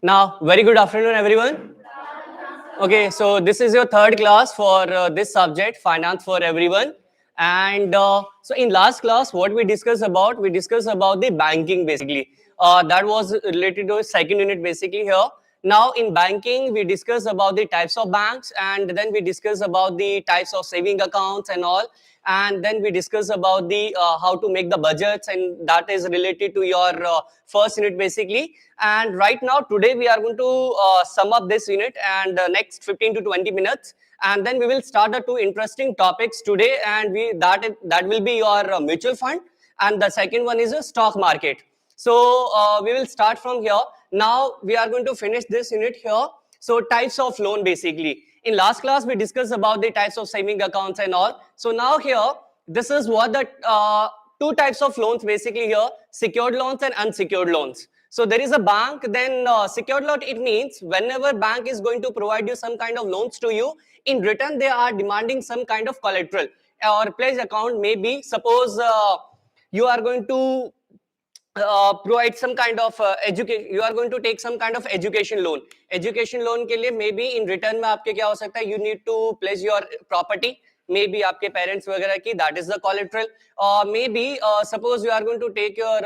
Now, very good afternoon, everyone. Okay, so this is your third class for this subject, finance for everyone. And so, in last class, what we discussed about? We discussed about the banking basically. That was related to second unit basically here. Now, in banking, we discussed about the types of banks, and then we discussed about the types of saving accounts and all. And then we discuss about the how to make the budgets, and that is related to your first unit basically. And right now today we are going to sum up this unit and next 15 to 20 minutes, and then we will start the two interesting topics today, and that will be your mutual fund, and the second one is a stock market. So we will start from here. Now we are going to finish this unit here. So types of loan basically. In last class we discussed about the types of saving accounts and all. So now here this is what the two types of loans basically here: secured loans and unsecured loans. So there is a bank, then secured loan, it means whenever bank is going to provide you some kind of loans to you, in return they are demanding some kind of collateral or pledge account. Maybe suppose you are going to provide some kind of education, you are going to take some kind of education loan के लिए maybe in return में आपके क्या हो सकता है, you need to pledge your property, maybe आपके parents वगैरह की, that is the collateral. Or maybe suppose you are going to take your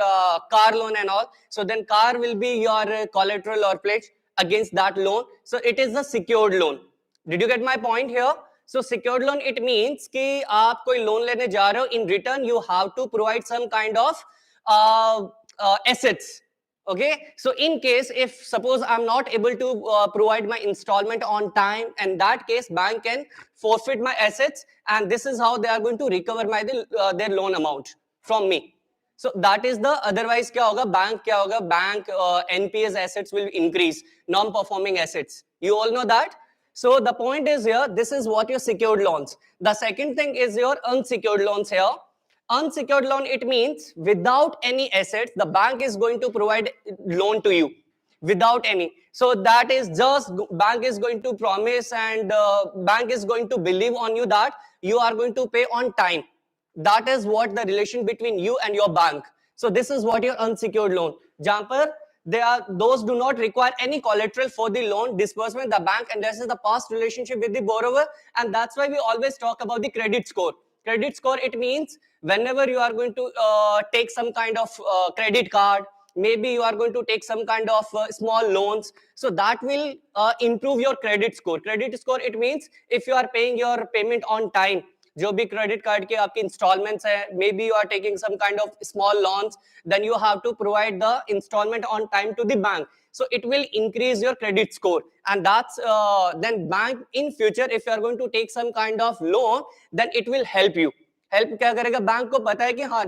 car loan and all, so then car will be your collateral or pledge against that loan. So it is the secured loan. Did you get my point here? So secured loan, it means कि आप कोई loan लेने जा रहे हो, in return you have to provide some kind of assets. Okay, so in case if suppose I'm not able to provide my installment on time, in that case bank can forfeit my assets, and this is how they are going to recover my their loan amount from me. So that is the, otherwise क्या होगा, bank NPS assets will increase, non performing assets, you all know that. So the point is here, this is what your secured loans. The second thing is your unsecured loans here. Unsecured loan, it means without any assets, the bank is going to provide loan to you without any. So that is just bank is going to promise, and bank is going to believe on you that you are going to pay on time. That is what the relation between you and your bank. So this is what your unsecured loan. जहाँ पर those do not require any collateral for the loan disbursement, the bank, and this is the past relationship with the borrower, and that's why we always talk about the credit score. Credit score, it means whenever you are going to take some kind of credit card, maybe you are going to take some kind of small loans, so that will improve your credit score. Credit score, it means if you are paying your payment on time, जो भी credit card के आपकी installments है, maybe you are taking some kind of small loans, then you have to provide the installment on time to the bank, so it will increase your credit score. And that's then bank in future, if you are going to take some kind of loan, then it will help you. Help क्या करेगा, bank को पता है कि हाँ,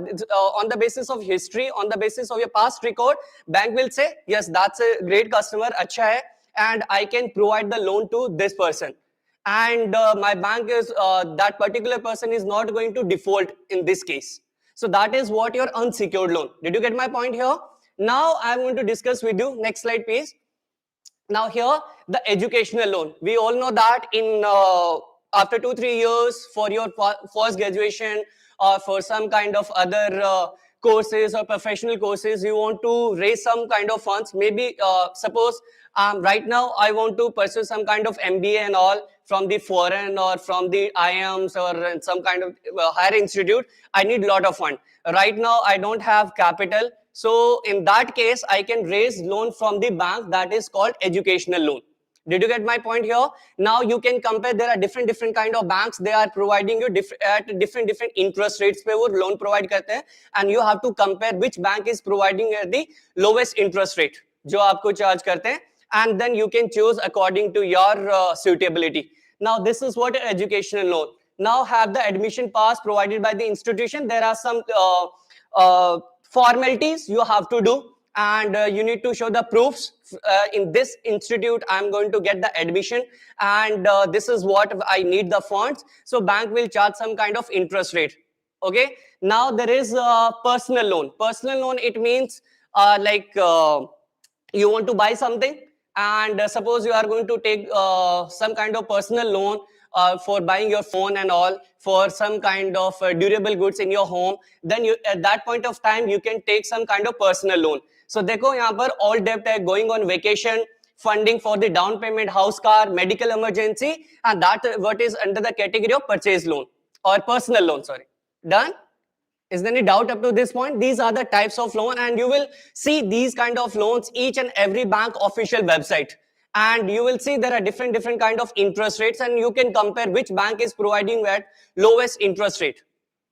on the basis of history, on the basis of your past record, bank will say yes, that's a great customer, अच्छा है, and I can provide the loan to this person, and my bank is that particular person is not going to default in this case. So that is what your unsecured loan. Did you get my point here? Now I'm going to discuss with you. Next slide, please. Now here, the educational loan. We all know that in after 2-3 years for your first graduation or for some kind of other courses or professional courses, you want to raise some kind of funds. Maybe suppose right now I want to pursue some kind of MBA and all from the foreign or from the IIMs or some kind of higher institute. I need a lot of fund. Right now I don't have capital. So in that case, I can raise loan from the bank, that is called educational loan. Did you get my point here? Now you can compare, there are different kind of banks, they are providing you at different interest rates पे वो loan provide करते हैं, and you have to compare which bank is providing at the lowest interest rate जो आपको charge करते हैं, and then you can choose according to your suitability. Now this is what educational loan. Now have the admission pass provided by the institution. There are some formalities you have to do, and you need to show the proofs. In this institute I'm going to get the admission, and this is what I need the funds, so bank will charge some kind of interest rate. Okay, now there is a personal loan. Personal loan, it means you want to buy something, and suppose you are going to take some kind of personal loan for buying your phone and all, for some kind of durable goods in your home, then you at that point of time you can take some kind of personal loan. So देखो यहाँ पर all debt है, going on vacation, funding for the down payment, house, car, medical emergency, and that what is under the category of purchase loan or personal loan, sorry. Done? Is there any doubt up to this point? These are the types of loan, and you will see these kind of loans each and every bank official website, and you will see there are different kind of interest rates, and you can compare which bank is providing at lowest interest rate.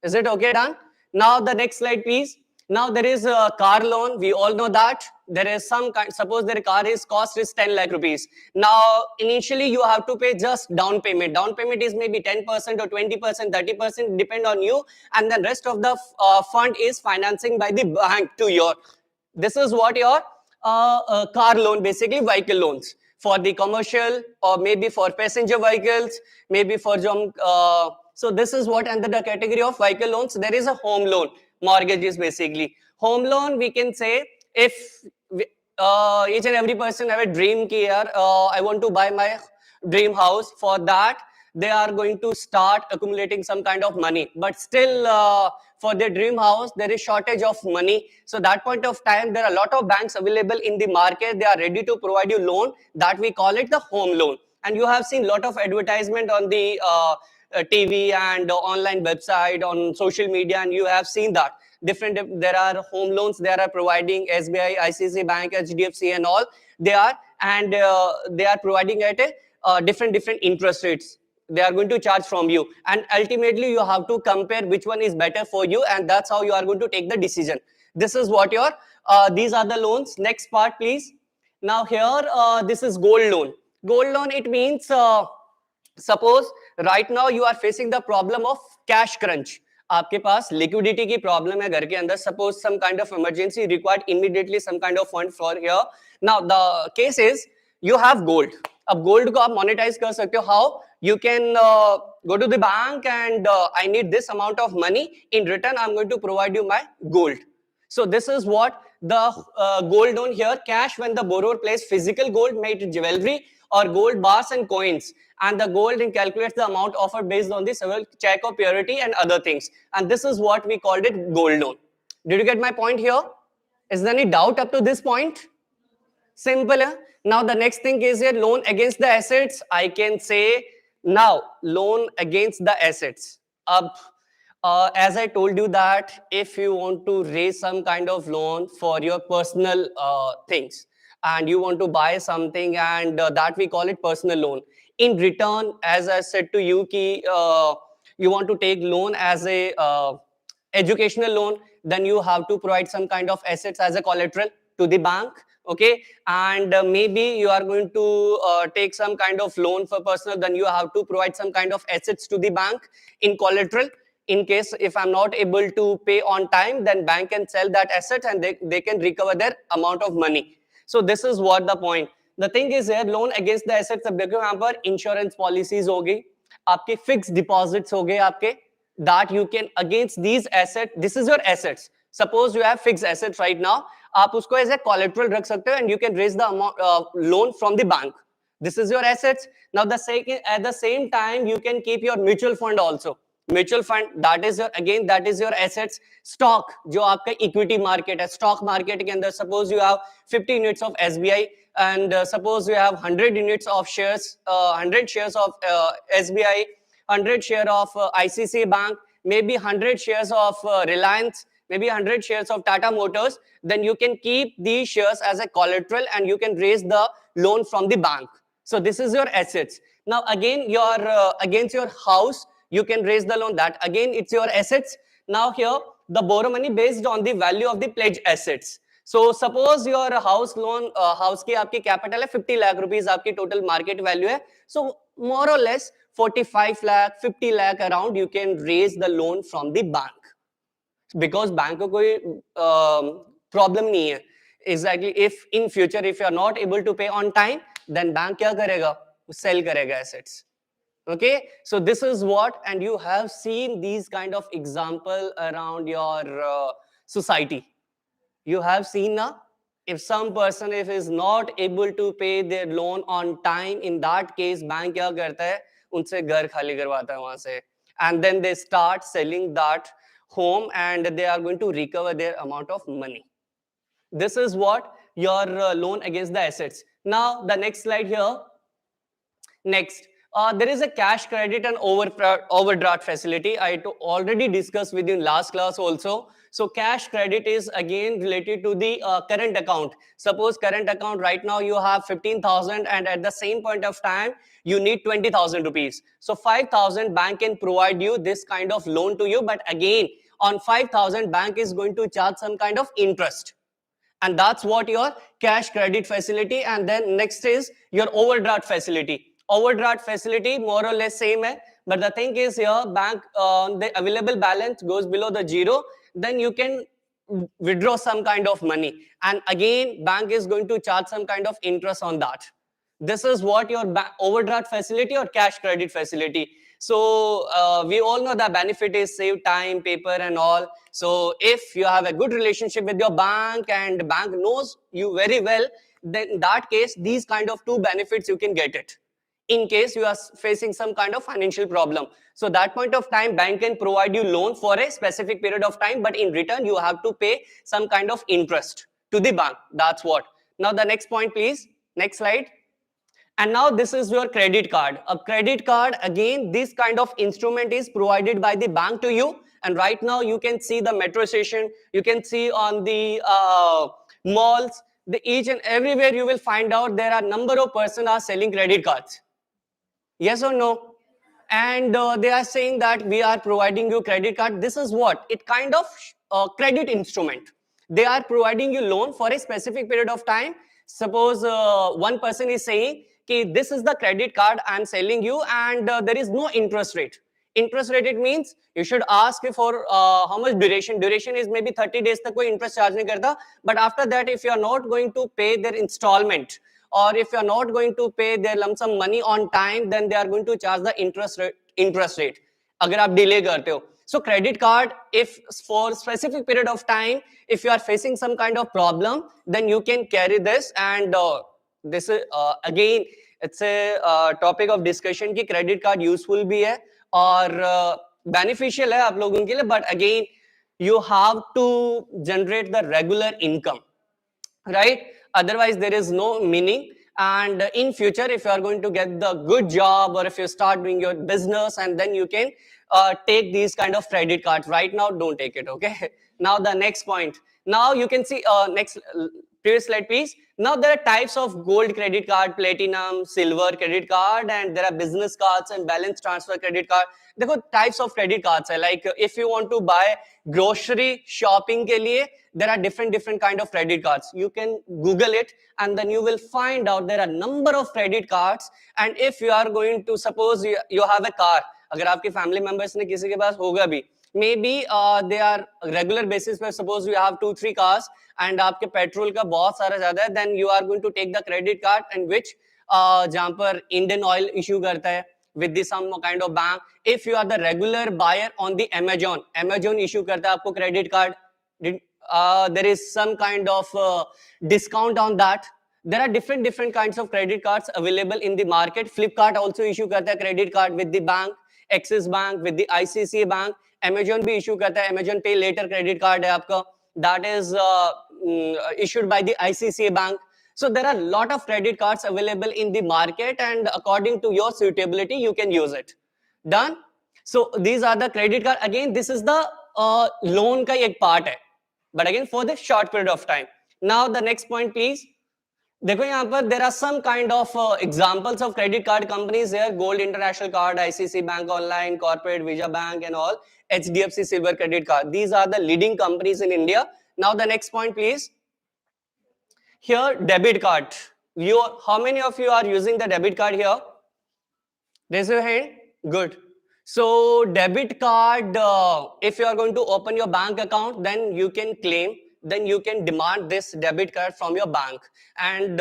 Is it okay? Done? Now the next slide, please. Now there is a car loan. We all know that there is some kind. Suppose their car is cost is 10 lakh rupees. Now initially you have to pay just down payment. Down payment is maybe 10% or 20%, 30%, depend on you, and then rest of the fund is financing by the bank to your. This is what your car loan, basically vehicle loans for the commercial or maybe for passenger vehicles, maybe for some. So this is what under the category of vehicle loans. There is a home loan, mortgages basically. Home loan, we can say if each and every person have a dream here, I want to buy my dream house. For that, they are going to start accumulating some kind of money, but still for their dream house, there is shortage of money. So that point of time, there are a lot of banks available in the market. They are ready to provide you loan that we call it the home loan. And you have seen a lot of advertisement on the TV and online website, on social media, and you have seen that there are home loans they are providing. SBI, ICICI Bank, HDFC, and all they are, and they are providing at a different interest rates. They are going to charge from you, and ultimately you have to compare which one is better for you, and that's how you are going to take the decision. This is what your these are the loans. Next part, please. Now here this is gold loan. Gold loan, it means suppose right now you are facing the problem of cash crunch. आपके पास liquidity की problem है घर के अंदर. Suppose some kind of emergency required immediately some kind of fund for here. Now the case is you have gold. अब gold को आप monetize कर सकते हो. How? You can go to the bank and I need this amount of money. In return, I'm going to provide you my gold. So this is what the gold loan here. Cash when the borrower plays physical gold made jewelry or gold bars and coins, and the gold and calculates the amount offered based on the several check of purity and other things. And this is what we called it gold loan. Did you get my point here? Is there any doubt up to this point? Simple. Huh? Now the next thing is here, loan against the assets. I can say now loan against the assets. As I told you that if you want to raise some kind of loan for your personal things, and you want to buy something, and that we call it personal loan. In return, as I said to you, you want to take loan as a educational loan, then you have to provide some kind of assets as a collateral to the bank. Okay, and maybe you are going to take some kind of loan for personal, then you have to provide some kind of assets to the bank in collateral. In case if I'm not able to pay on time, then bank can sell that asset and they can recover their amount of money. So this is what the point. The thing is here, loan against the assets. अब देखो यहाँ पर insurance policies हो गई, आपके fixed deposits हो गए आपके, that you can against these assets. This is your assets. Suppose you have fixed assets right now, आप उसको as a collateral रख सकते हो, and you can raise the amount loan from the bank. This is your assets. Now at the same time you can keep your mutual fund also. Mutual fund, that is your, again that is your assets. Stock, जो आपका equity market है, stock market के अंदर suppose you have 50 units of SBI, and suppose you have 100 units of shares, 100 shares of SBI, 100 share of ICICI Bank, maybe 100 shares of Reliance, maybe 100 shares of Tata Motors, then you can keep these shares as a collateral and you can raise the loan from the bank. So this is your assets. Now again, your against your house, you can raise the loan, that again it's your assets. Now here the borrow money based on the value of the pledge assets. So suppose your house loan, house की आपकी capital है 50 lakh rupees, आपकी total market value है. So more or less 45 lakh, 50 lakh around you can raise the loan from the bank. Because bank को कोई problem नहीं है. Exactly, if in future if you are not able to pay on time, then bank क्या करेगा? Sell करेगा assets. Okay, so this is what, and you have seen these kind of example around your society. You have seen now, if some person if is not able to pay their loan on time, in that case bank क्या करता है? उनसे घर खाली करवाता है वहां से, and then they start selling that home and they are going to recover their amount of money. This is what your loan against the assets. Now the next slide here. Next, there is a cash credit and overdraft facility. Already discussed with you in last class also. So cash credit is again related to the current account. Suppose current account right now you have 15,000 and at the same point of time you need 20,000 rupees. So 5,000 bank can provide you this kind of loan to you, but again on 5,000 bank is going to charge some kind of interest, and that's what your cash credit facility. And then next is your overdraft facility. Overdraft facility more or less same hai, but the thing is here bank the available balance goes below the zero, then you can withdraw some kind of money, and again bank is going to charge some kind of interest on that. This is what your overdraft facility or cash credit facility. So we all know the benefit is save time, paper and all. So if you have a good relationship with your bank and bank knows you very well, then in that case these kind of two benefits you can get it in case you are facing some kind of financial problem. So that point of time bank can provide you loan for a specific period of time, but in return you have to pay some kind of interest to the bank. That's what. Now the next point please, next slide. And now this is your credit card. A credit card, again, this kind of instrument is provided by the bank to you. And right now you can see the metro station, you can see on the malls, each and everywhere you will find out there are number of person are selling credit cards. Yes or no? And they are saying that we are providing you credit card. This is what? It kind of credit instrument. They are providing you loan for a specific period of time. Suppose one person is saying, okay, this is the credit card I'm selling you and there is no interest rate. Interest rate, it means you should ask for how much duration. Duration is maybe 30 days tak koi interest charge nahi karta. But after that, if you are not going to pay their installment, or if you are not going to pay their lump sum money on time, then they are going to charge the interest rate agar aap delay karte ho. So credit card, if for specific period of time, if you are facing some kind of problem, then you can carry this. And this is again it's a topic of discussion ki credit card useful bhi hai और beneficial है आप लोगों के लिए, but again you have to generate the regular income, right? Otherwise there is no meaning. And in future if you are going to get the good job or if you start doing your business, and then you can take these kind of credit cards. Right now don't take it, okay? Now the next point. Now you can see next previous slide please. Now there are types of gold credit card, platinum, silver credit card, and there are business cards and balance transfer credit card. देखो types of credit cards है. Like if you want to buy grocery shopping के लिए, there are different kind of credit cards. You can Google it and then you will find out there are number of credit cards. And if you are going to, suppose you have a car, अगर आपके family members ने किसी के पास होगा भी, maybe they are regular basis पर suppose you have 2-3 cars and आपके petrol का बहुत सारा ज़्यादा है, then you are going to take the credit card and which जहाँ पर Indian Oil issue करता है with the some kind of bank. If you are the regular buyer on the Amazon issue करता है आपको credit card, there is some kind of discount on that. There are different kinds of credit cards available in the market. Flipkart also issue करता है credit card with the bank, Axis Bank with the ICICI Bank. Amazon भी issue करता है, Amazon Pay Later credit card है आपका, that is issued by the ICICI Bank. So there are a lot of credit cards available in the market, and according to your suitability you can use it. Done? So these are the credit card. Again, this is the loan का एक part है, but again for the short period of time. Now the next point please. देखो यहाँ पर there are some kind of examples of credit card companies here. Gold International Card, ICICI Bank Online, Corporate, Visa Bank and all. HDFC Silver Credit Card. These are the leading companies in India. Now the next point please. Here debit card. How many of you are using the debit card here? Raise your hand. Good. So debit card, if you are going to open your bank account, then you can claim, then you can demand this debit card from your bank. And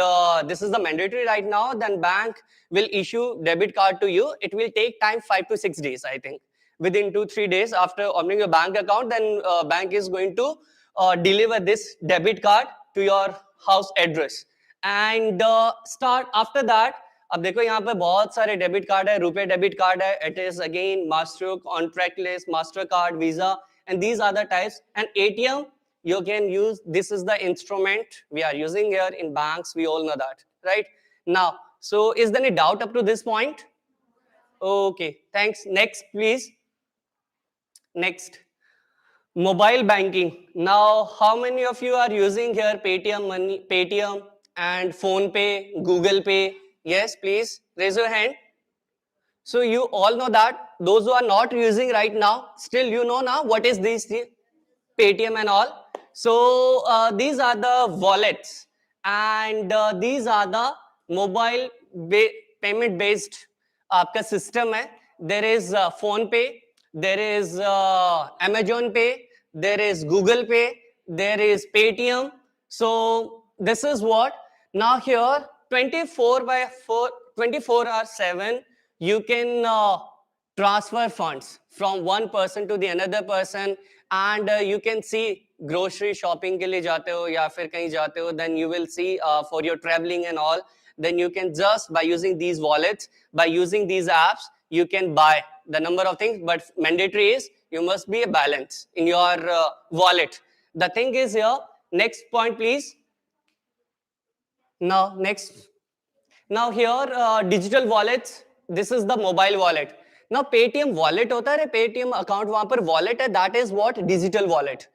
this is the mandatory right now. Then bank will issue debit card to you. It will take time 5 to 6 days, I think. Within 2-3 days after opening your bank account, then bank is going to deliver this debit card to your house address. And start after that. अब देखो यहाँ पे बहुत सारे debit card है, रुपए debit card है, it is again master, contactless, Mastercard, Visa, and these are the types. And ATM you can use. This is the instrument we are using here in banks. We all know that. right? Now, so is there any doubt up to this point? Okay, thanks. Next, please. Next. Mobile banking. Now, how many of you are using here Paytm money, Paytm and Phone Pay, Google Pay? Yes, please raise your hand. So you all know that. Those who are not using right now, still you know now what is this Paytm and all. So these are the wallets, and these are the mobile payment based आपका system है. There is phone pay, there is Amazon Pay, there is Google Pay, there is Paytm. So this is what now here 24 by 4, 24 hours 7 you can transfer funds from one person to the another person, and you can see grocery shopping के लिए जाते हो या फिर कहीं जाते हो, then you will see for your traveling and all, then you can just by using these wallets, by using these apps, you can buy the number of things, but mandatory is you must be a balance in your wallet. The thing is here, next point please. Now next. Now here digital wallets, this is the mobile wallet. Now Paytm wallet होता है, Paytm account वहां पर wallet है, that is what digital wallet.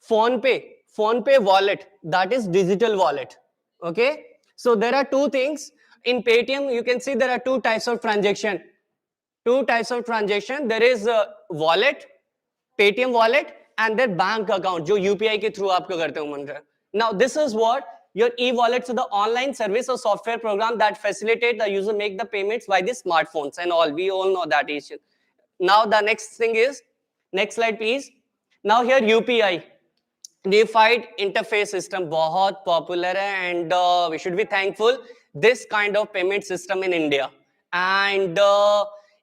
Phone Pay wallet, that is digital wallet. Okay, so there are two things in Paytm. You can see there are two types of transaction. There is wallet, Paytm wallet, and their bank account जो UPI के through आपको करते हो मन रहा है. Now this is what your e-wallet, so the online service or software program that facilitate the user make the payments by the smartphones and all. We all know that issue. Now the next thing is, next slide please. Now here UPI, unified interface system, बहुत popular है, and we should be thankful this kind of payment system in India, and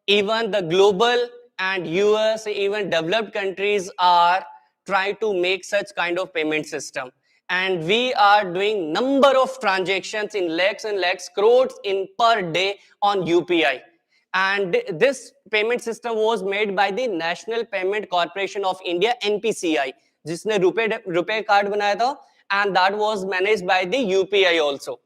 even the global and US, even developed countries are trying to make such kind of payment system, and we are doing number of transactions in lakhs and lakhs, crores in per day on UPI. And this payment system was made by the National Payment Corporation of India, NPCI, जिसने रुपए card बनाया था, and that was managed by the UPI also.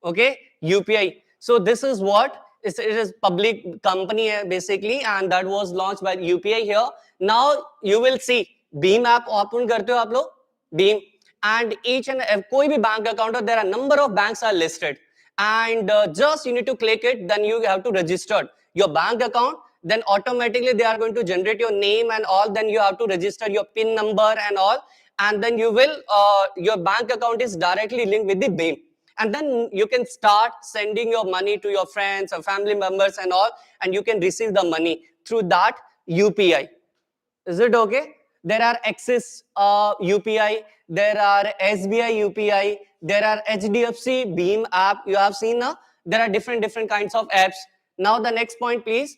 Okay, UPI. So this is what it is public company basically, and that was launched by UPI here. Now you will see Beam app open करते हो आप लोग, Beam, and each and कोई भी bank account, there are number of banks are listed, and just you need to click it, then you have to register your bank account, then automatically they are going to generate your name and all, then you have to register your PIN number and all, and then you will your bank account is directly linked with the Beam, and then you can start sending your money to your friends or family members and all, and you can receive the money through that UPI. Is it okay? There are Axis UPI, there are SBI UPI, there are HDFC Beam app. You have seen now. There are different kinds of apps. Now the next point, please.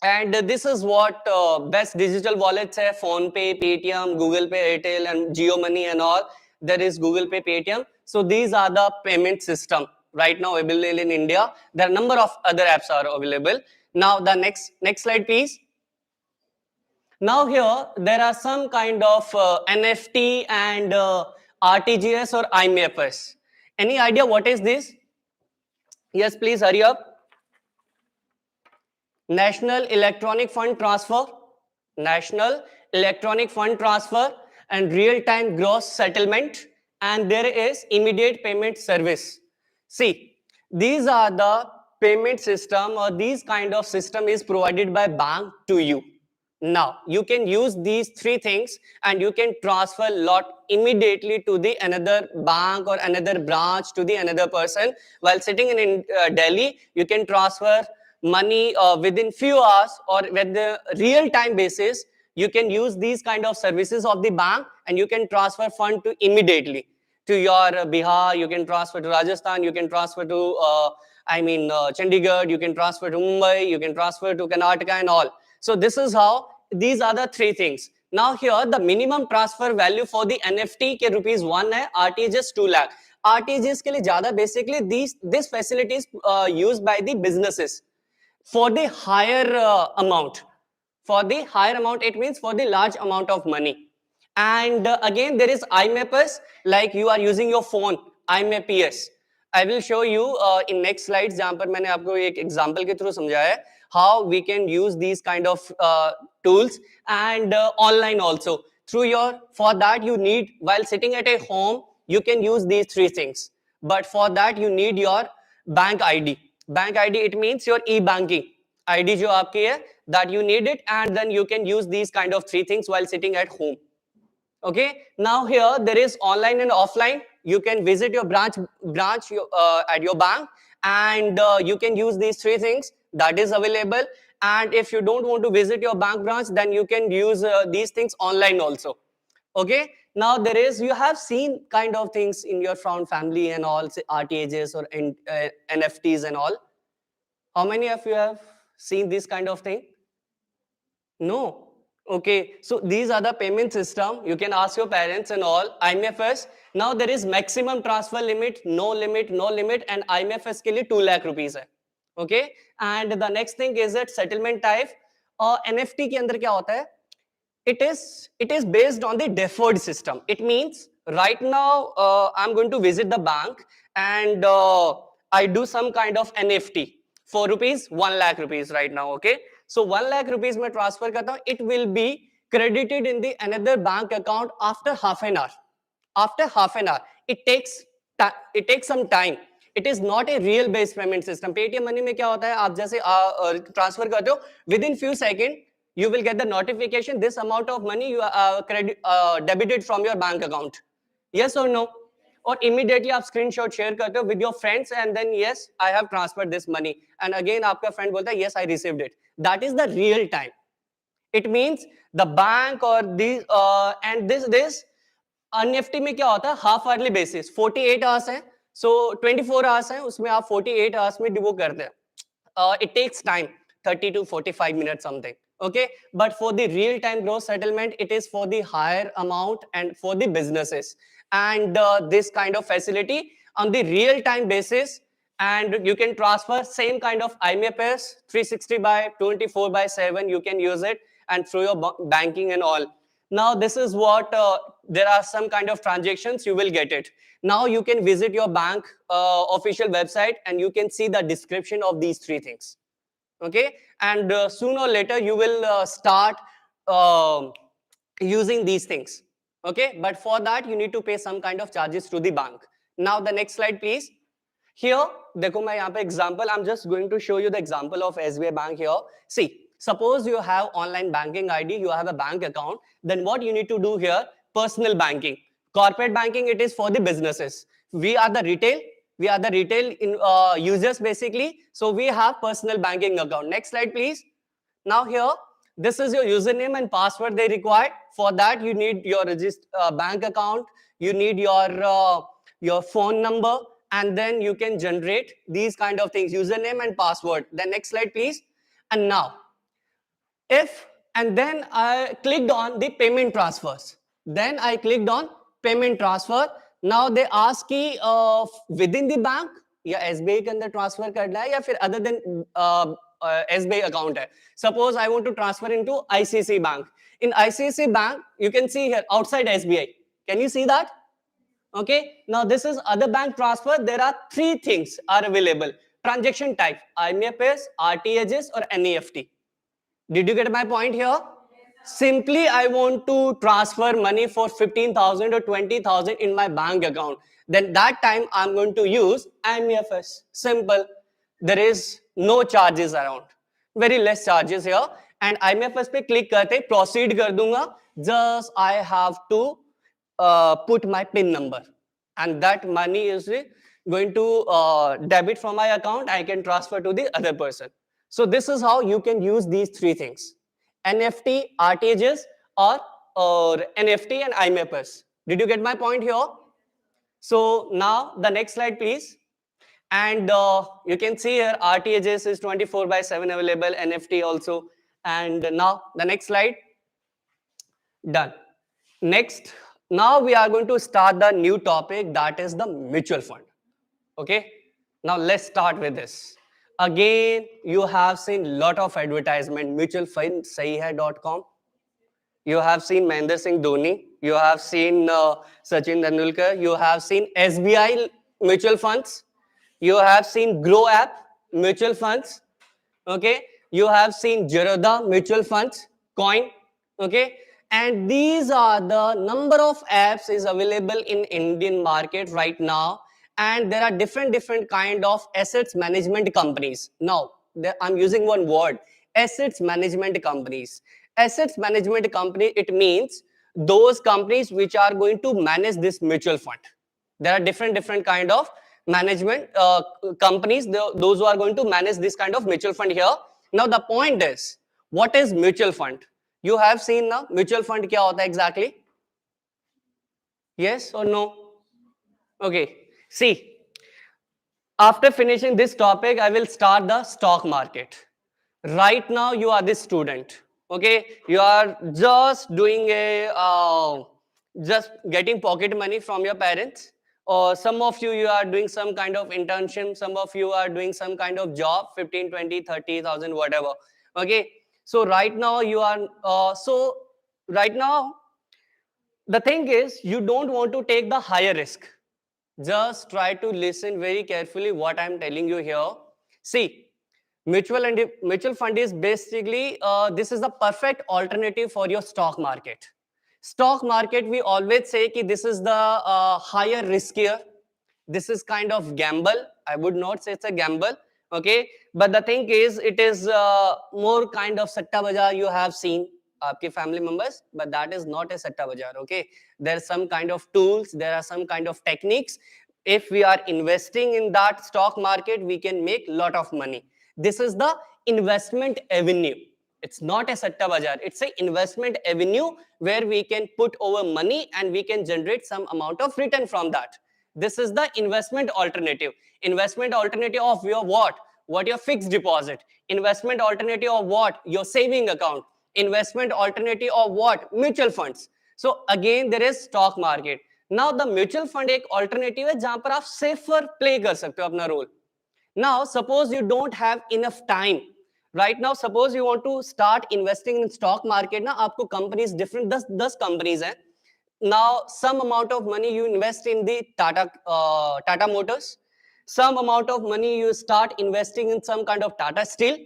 And this is what best digital wallets hai: Phone Pay, Paytm, Google Pay, Airtel, and Jio Money and all. There is Google Pay, Paytm. So these are the payment system right now available in India. There are number of other apps are available. Now the next slide, please. Now here there are some kind of NFT and RTGS or IMFS. Any idea what is this? Yes, please hurry up. National Electronic Fund Transfer, National Electronic Fund Transfer, and real-time gross settlement, and there is immediate payment service. See, these are the payment system, or these kind of system is provided by bank to you. Now you can use these three things and you can transfer lot immediately to the another bank or another branch to the another person. While sitting in Delhi, you can transfer money within few hours, or with the real time basis you can use these kind of services of the bank, and you can transfer fund to immediately to your Bihar, you can transfer to Rajasthan, you can transfer to Chandigarh, you can transfer to Mumbai, you can transfer to Karnataka and all. So this is how, these are the three things. Now here the minimum transfer value for the NFT के ₹1 है, RTGS 2 lakh. RTGS के लिए ज़्यादा basically this facility is used by the businesses for the higher amount. For the higher amount, it means for the large amount of money. And again there is IMAPS, like you are using your phone, IMAPS. I will show you in next slides जहाँ पर मैंने आपको एक example के through समझाया है how we can use these kind of tools and online also. Through your, for that you need, while sitting at a home, you can use these three things. But for that you need your bank ID. Bank ID, it means your e-banking. ID जो आपकी है, that you need it, and then you can use these kind of three things while sitting at home. Okay, now here there is online and offline. You can visit your branch at your bank, and you can use these three things that is available. And if you don't want to visit your bank branch, then you can use these things online also. Okay, now there is, you have seen kind of things in your family and all, say RTHs or NFTs and all. How many of you have seen this kind of thing? No. Okay, so these are the payment system. You can ask your parents and all. IMFS. Now there is maximum transfer limit, no limit, no limit, and IMFS के लिए 2 lakh rupees है. Okay, and the next thing is that settlement type. NFT के अंदर क्या होता है? It is based on the deferred system. It means right now I'm going to visit the bank and I do some kind of NFT for rupees 1 lakh rupees right now. Okay, so 1 lakh rupees मैं transfer करता हूँ. It will be credited in the another bank account after half an hour. After half an hour, it takes some time. It is not a real based payment system. Paytm money में क्या होता है? आप जैसे transfer करते हो, within few seconds you will get the notification this amount of money you debited from your bank account. Yes or no? Or immediately आप screenshot share करते हो with your friends and then yes, I have transferred this money. And again आपका friend बोलता है yes, I received it. That is the real time. It means the bank or these and this NFT में क्या होता है? Half hourly basis. 48 hours है. So 24 hours है. उसमें आप 48 hours में devote करते हैं. It takes time, 30 to 45 minutes something. Okay, but for the real time gross settlement, it is for the higher amount and for the businesses. And this kind of facility on the real time basis, and you can transfer same kind of IMFS 360 by 24 by 7. You can use it and through your banking and all. Now this is what there are some kind of transactions you will get it. Now you can visit your bank official website and you can see the description of these three things. Okay, and sooner or later you will start using these things. Okay, but for that you need to pay some kind of charges to the bank. Now the next slide please. Here देखो मैं यहाँ पे example, I'm just going to show you the example of SBI bank here. See, suppose you have online banking ID, you have a bank account, then what you need to do here? Personal banking. Corporate banking, it is for the businesses. We are the retail in users basically. So we have personal banking account. Next slide please. Now here, this is your username and password they require. For that you need your bank account, you need your phone number, and then you can generate these kind of things, username and password. Then next slide please. And now and then I clicked on the payment transfers. Then I clicked on payment transfer. Now they ask कि within the bank या SBI के अंदर transfer करना है या फिर other than SBI account है. Suppose I want to transfer into ICICI bank. In ICICI bank, you can see here outside SBI. Can you see that? Okay. Now this is other bank transfer. There are three things are available. Transaction type: IMFS, RTHs, or NEFT. Did you get my point here? Simply, I want to transfer money for 15,000 or 20,000 in my bank account. Then that time I'm going to use IMFS. Simple. There is no charges around. Very less charges here. And IMFS पे click करते proceed कर दूंगा. Just I have to put my PIN number, and that money is going to debit from my account. I can transfer to the other person. So this is how you can use these three things: NFT, RTGS, or NFT and IMFS. Did you get my point here? So now the next slide, please. And you can see here RTGS is 24/7 available, NFT also. And now the next slide. Done. Next, now we are going to start the new topic, that is the mutual fund. Okay. Now let's start with this. Again, you have seen lot of advertisement, mutualfundsahihai.com. You have seen Mahendra Singh Dhoni. You have seen Sachin Tendulkar. You have seen SBI mutual funds. You have seen Grow app, mutual funds. Okay, you have seen Zerodha mutual funds, Coin. Okay, and these are the number of apps is available in Indian market right now, and there are different kind of assets management companies. Now, I'm using one word: assets management companies. Assets management company, it means those companies which are going to manage this mutual fund. There are different kind of management companies, those who are going to manage this kind of mutual fund here. Now the point is, what is mutual fund? You have seen now mutual fund kya hota hai exactly? Yes or no? Okay, see, after finishing this topic, I will start the stock market. Right now you are the student. Okay, you are just doing a just getting pocket money from your parents, or some of you are doing some kind of internship, some of you are doing some kind of job, 15, 20, 30,000, whatever. Okay, so right now you are right now the thing is, you don't want to take the higher risk. Just try to listen very carefully what I'm telling you here. See, mutual fund is basically this is the perfect alternative for your stock market. Stock market, we always say that this is the higher riskier. This is kind of gamble. I would not say it's a gamble. Okay, but the thing is, it is more kind of satta bazaar you have seen आपके family members, but that is not a satta bazaar. Okay, there's some kind of tools, there are some kind of techniques. If we are investing in that stock market, we can make lot of money. This is the investment avenue. It's not a satta bazaar, it's a investment avenue where we can put over money and we can generate some amount of return from that. This is the investment alternative. Investment alternative of your what your fixed deposit. Investment alternative of what your saving account. Investment alternative of what mutual funds. So again there is stock market. Now the mutual fund एक alternative है जहां पर आप safer play कर सकते हो अपना role. Now suppose you don't have enough time. Right now suppose you want to start investing in stock market ना, आपको companies different 10 companies हैं. Now some amount of money you invest in the Tata Motors, some amount of money you start investing in some kind of Tata Steel.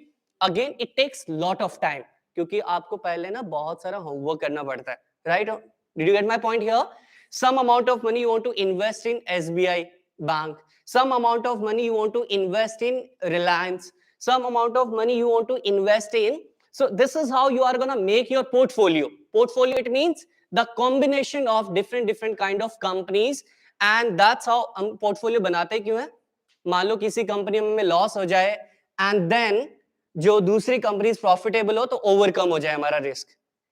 Again it takes lot of time क्योंकि आपको पहले ना बहुत सारा homework करना पड़ता है, right? Did you get my point here? Some amount of money you want to invest in SBI bank, some amount of money you want to invest in Reliance, some amount of money you want to invest in. So this is how you are going to make your portfolio. Portfolio, it means the combination of different kind of companies, and that's how हम portfolio बनाते क्यों है? मान लो किसी company में loss हो जाए and then जो दूसरी कंपनी प्रॉफिटेबल हो तो ओवरकम हो जाए हमारा रिस्क.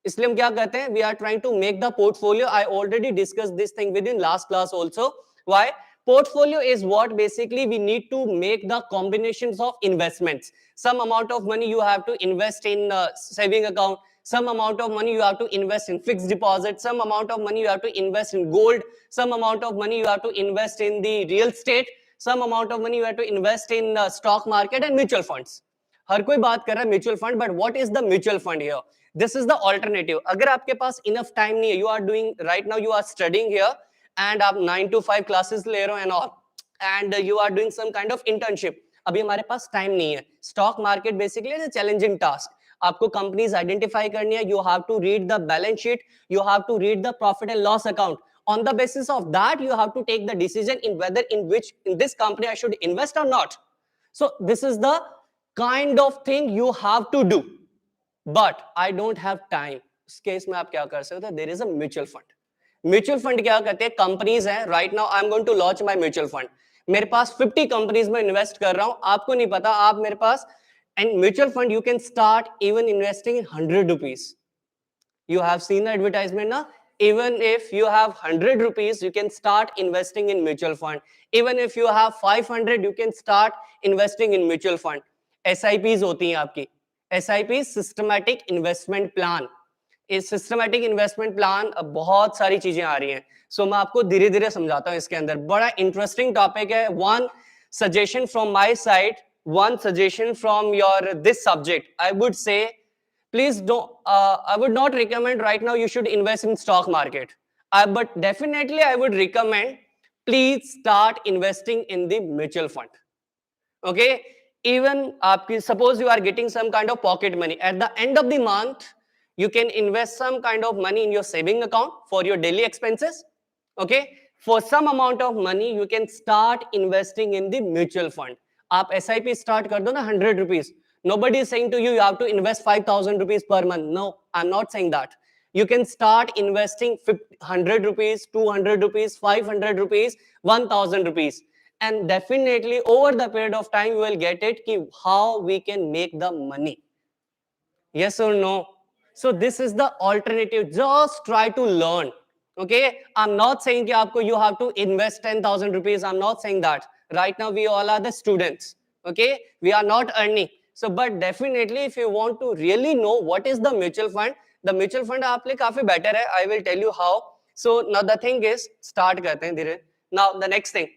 इसलिए हम क्या कहते हैं, we are trying to make the portfolio. I already discuss this thing with in last class also. Why? Portfolio is what basically we need to make the combinations of investments. Some amount of money you have to invest in saving account, some amount of money you have to invest in fixed deposit, some amount of money you have to invest in gold, some amount of money you have to invest in the real estate, some amount of money you have to invest in stock market and mutual funds. हर कोई बात कर रहा है mutual fund, but what is the mutual fund here? This is the alternative. अगर आपके पास enough time नहीं है, you are doing right now, you are studying here and आप 9 to 5 क्लासेस ले रहे हो and all, and you are doing some kind of internship. अभी हमारे पास टाइम नहीं है. Stock market basically is a challenging task. आपको कंपनीज आइडेंटिफाई करनी है, you have to read the balance sheet, you have to read the profit and loss account. On the basis of that, you have to take the decision in whether in this company I should invest or not. So this is the kind of thing you have to do. But I don't have time. इस case में आप क्या कर सकते हो? There is a mutual fund. Mutual fund क्या कहते हैं? कंपनीज हैं. Right now I am going to launch my mutual fund. मेरे पास 50 कंपनीज में इन्वेस्ट कर रहा हूं, आपको नहीं पता. आप मेरे पास and mutual fund you can start even investing in 100 rupees. You have seen the advertisement now. Even if you have 100 rupees, you can start investing in mutual fund. Even if you have 500, you can start investing in mutual fund. SIPs होती हैं आपकी. SIP systematic investment plan. इस systematic investment plan बहुत सारी चीजें आ रही हैं. सो मैं आपको धीरे धीरे समझाता हूं. इसके अंदर बड़ा इंटरेस्टिंग टॉपिक है. One suggestion from my side, one suggestion from your this subject, I would say, please don't, I would not recommend right now you should invest in stock market. But definitely I would recommend, please start investing in the mutual fund. Okay, even aapki, suppose you are getting some kind of pocket money at the end of the month, you can invest some kind of money in your saving account for your daily expenses. Okay, for some amount of money you can start investing in the mutual fund. आप SIP start कर दो ना 100 rupees. Nobody is saying to you you have to invest 5,000 rupees per month. No, I'm not saying that. You can start investing 100 rupees, 200 rupees, 500 rupees, 1,000 rupees, and definitely over the period of time you will get it ki how we can make the money. Yes or no? So this is the alternative. Just try to learn. Okay, I'm not saying ki aapko you have to invest 10,000 rupees. I'm not saying that. Right now we all are the students. Okay, we are not earning. So but definitely if you want to really know what is the mutual fund, the mutual fund aap liye काफी better hai. I will tell you how. So now the thing is, start करते हैं धीरे. Now the next thing.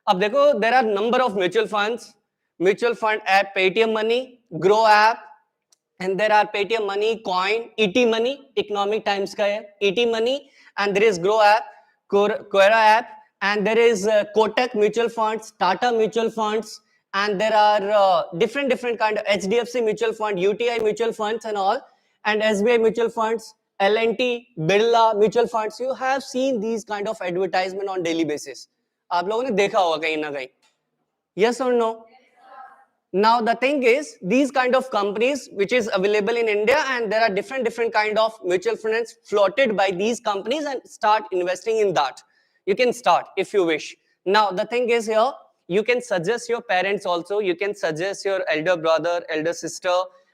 अब देखो, there are number of mutual funds. Mutual fund app Paytm Money, Grow app, and there are Paytm Money, Coin, ET Money, Economic Times का है ET Money, and there is Grow app, Quora app, and there is Kotak mutual funds, Tata mutual funds, and there are different kind of HDFC mutual fund, UTI mutual funds and all, and SBI mutual funds, L&T, Birla mutual funds. You have seen these kind of advertisement on daily basis. आप लोगों ने देखा होगा कहीं ना कहीं. Yes or no? Now the thing is, these kind of companies which is available in India, and there are different kind of mutual funds floated by these companies, and start investing in that. You can start if you wish. Now the thing is here, you can suggest your parents also, you can suggest your elder brother, elder sister,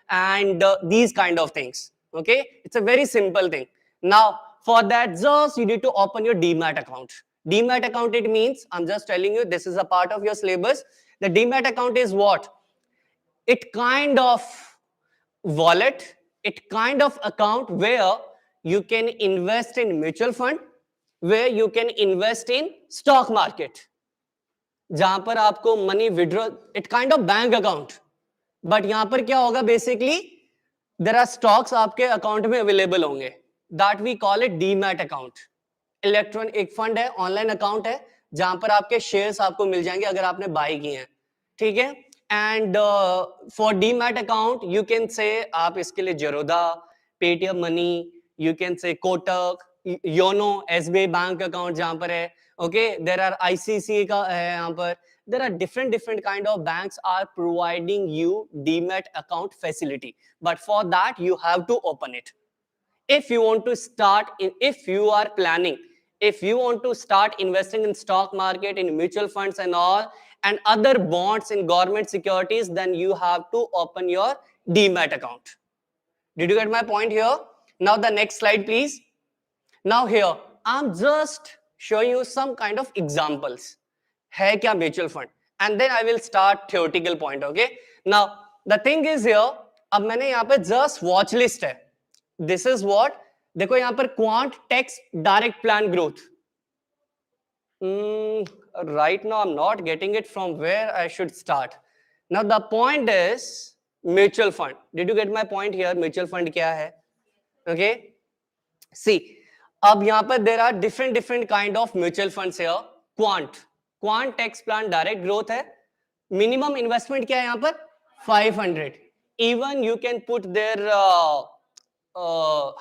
and these kind of things. Okay, it's a very simple thing. Now for that, just you need to open your Demat account. Demat account, it means, I'm just telling you, this is a part of your syllabus. The Demat account is what? It kind of wallet, it kind of account where you can invest in mutual fund, where you can invest in stock market, जहां पर आपको money withdraw, it kind of bank account. But यहां पर क्या होगा, basically there are stocks आपके account में available होंगे. That we call it demat account. Electronic एक फंड है, ऑनलाइन अकाउंट है, जहां पर आपके शेयर्स आपको मिल जाएंगे अगर आपने बाय किए हैं. ठीक है. And for demat account you can से, आप इसके लिए Zerodha, Paytm money, you can से Kotak, YONO, SBI bank account जहां पर है. ओके, देयर आर आईसीसी का है यहाँ पर. There are different kind of banks are providing you demat account facility, but for that you have to open it. If you want to start in, if you are planning, if you want to start investing in stock market, in mutual funds and all, and other bonds in government securities, then you have to open your demat account. Did you get my point here? Now the next slide please. Now here I'm just showing you some kind of examples. है क्या mutual fund, and then I will start theoretical point. Okay, now the thing is here, अब मैंने यहाँ पे just watch list है. This is what, देखो यहाँ पर quant tax direct plan growth. Right now I am not getting it from where I should start. Now the point is mutual fund. Did you get my point here? Mutual fund क्या है? Okay, see, अब यहाँ पर there are different kind of mutual funds here. Quant tax plan direct growth है. Minimum investment क्या है यहाँ पर? 500. Even you can put there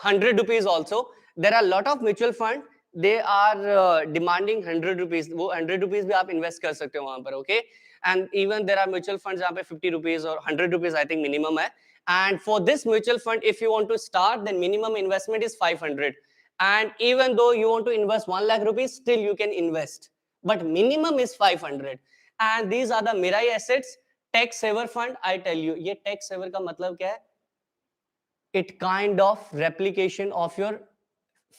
100 rupees also. There are lot of mutual fund, they are demanding 100 rupees. वो 100 rupees भी आप invest कर सकते हो वहां पर. Okay, and even there are mutual fund जहाँ पे 50 rupees और 100 rupees आई थिंक मिनिमम है. And for this mutual fund, if you want to start, then minimum investment is 500. And even though you want to invest 1 lakh rupees, still you can invest. But minimum is 500. And these are the Mirai assets. Tax saver fund, I tell you, ये tax saver का मतलब क्या है? It kind of replication of your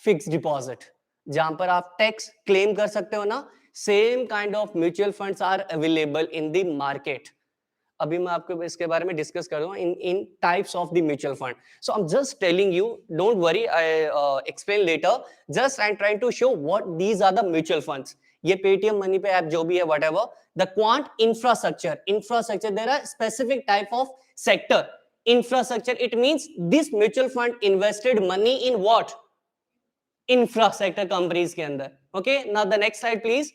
fixed deposit. जहां पर आप tax claim कर सकते हो ना, same kind of mutual funds are available in the market. अभी मैं आपको इसके बारे में डिस्कस करूंगा in types of the mutual fund. So I am just telling you, don't worry, I explain later. Just I am trying to show what these are the mutual funds. ये Paytm Money pay app जो भी है, whatever. The Quant infrastructure, there are specific type of sector. Infrastructure, it means this mutual fund invested money in what? Infrastructure companies के अंदर. Okay, now the next slide please.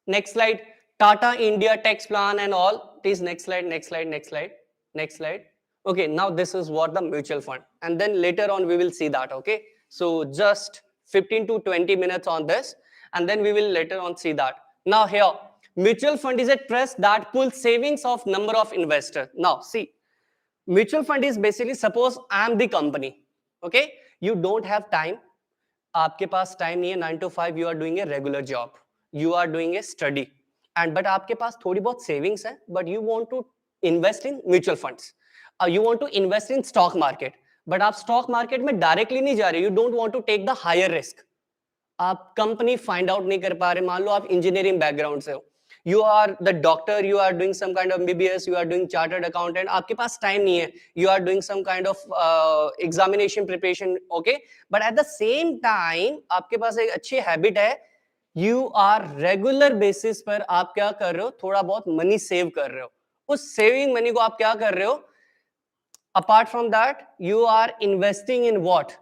Next slide. Tata India tax plan and all. Please next slide, next slide, next slide, next slide. Okay, now this is what the mutual fund, and then later on we will see that. Okay, so just 15 to 20 minutes on this, and then we will later on see that. Now here, mutual fund is a trust that pulls savings of number of investors. Now see, mutual fund is basically, suppose I am the company. Okay, you don't have time, आपके पास time नहीं है 9 to 5, you are doing a regular job, you are doing a study and but आपके पास थोड़ी बहुत savings है, but you want to invest in mutual funds, you want to invest in stock market, but आप stock market में directly नहीं जा रहे, you don't want to take the higher risk, आप कंपनी फाइंड आउट नहीं कर पा रहे, मान लो आप इंजीनियरिंग बैकग्राउंड से हो, you are the doctor, you are doing some kind of MBBS, you are doing chartered accountant, आपके पास टाइम नहीं है, you are doing some kind of examination preparation, okay, but at the same time आपके पास एक अच्छी habit है, you are regular basis पर आप क्या कर रहे हो, थोड़ा बहुत मनी सेव कर रहे हो, उस सेविंग मनी को आप क्या कर रहे हो, apart from that you are investing in what,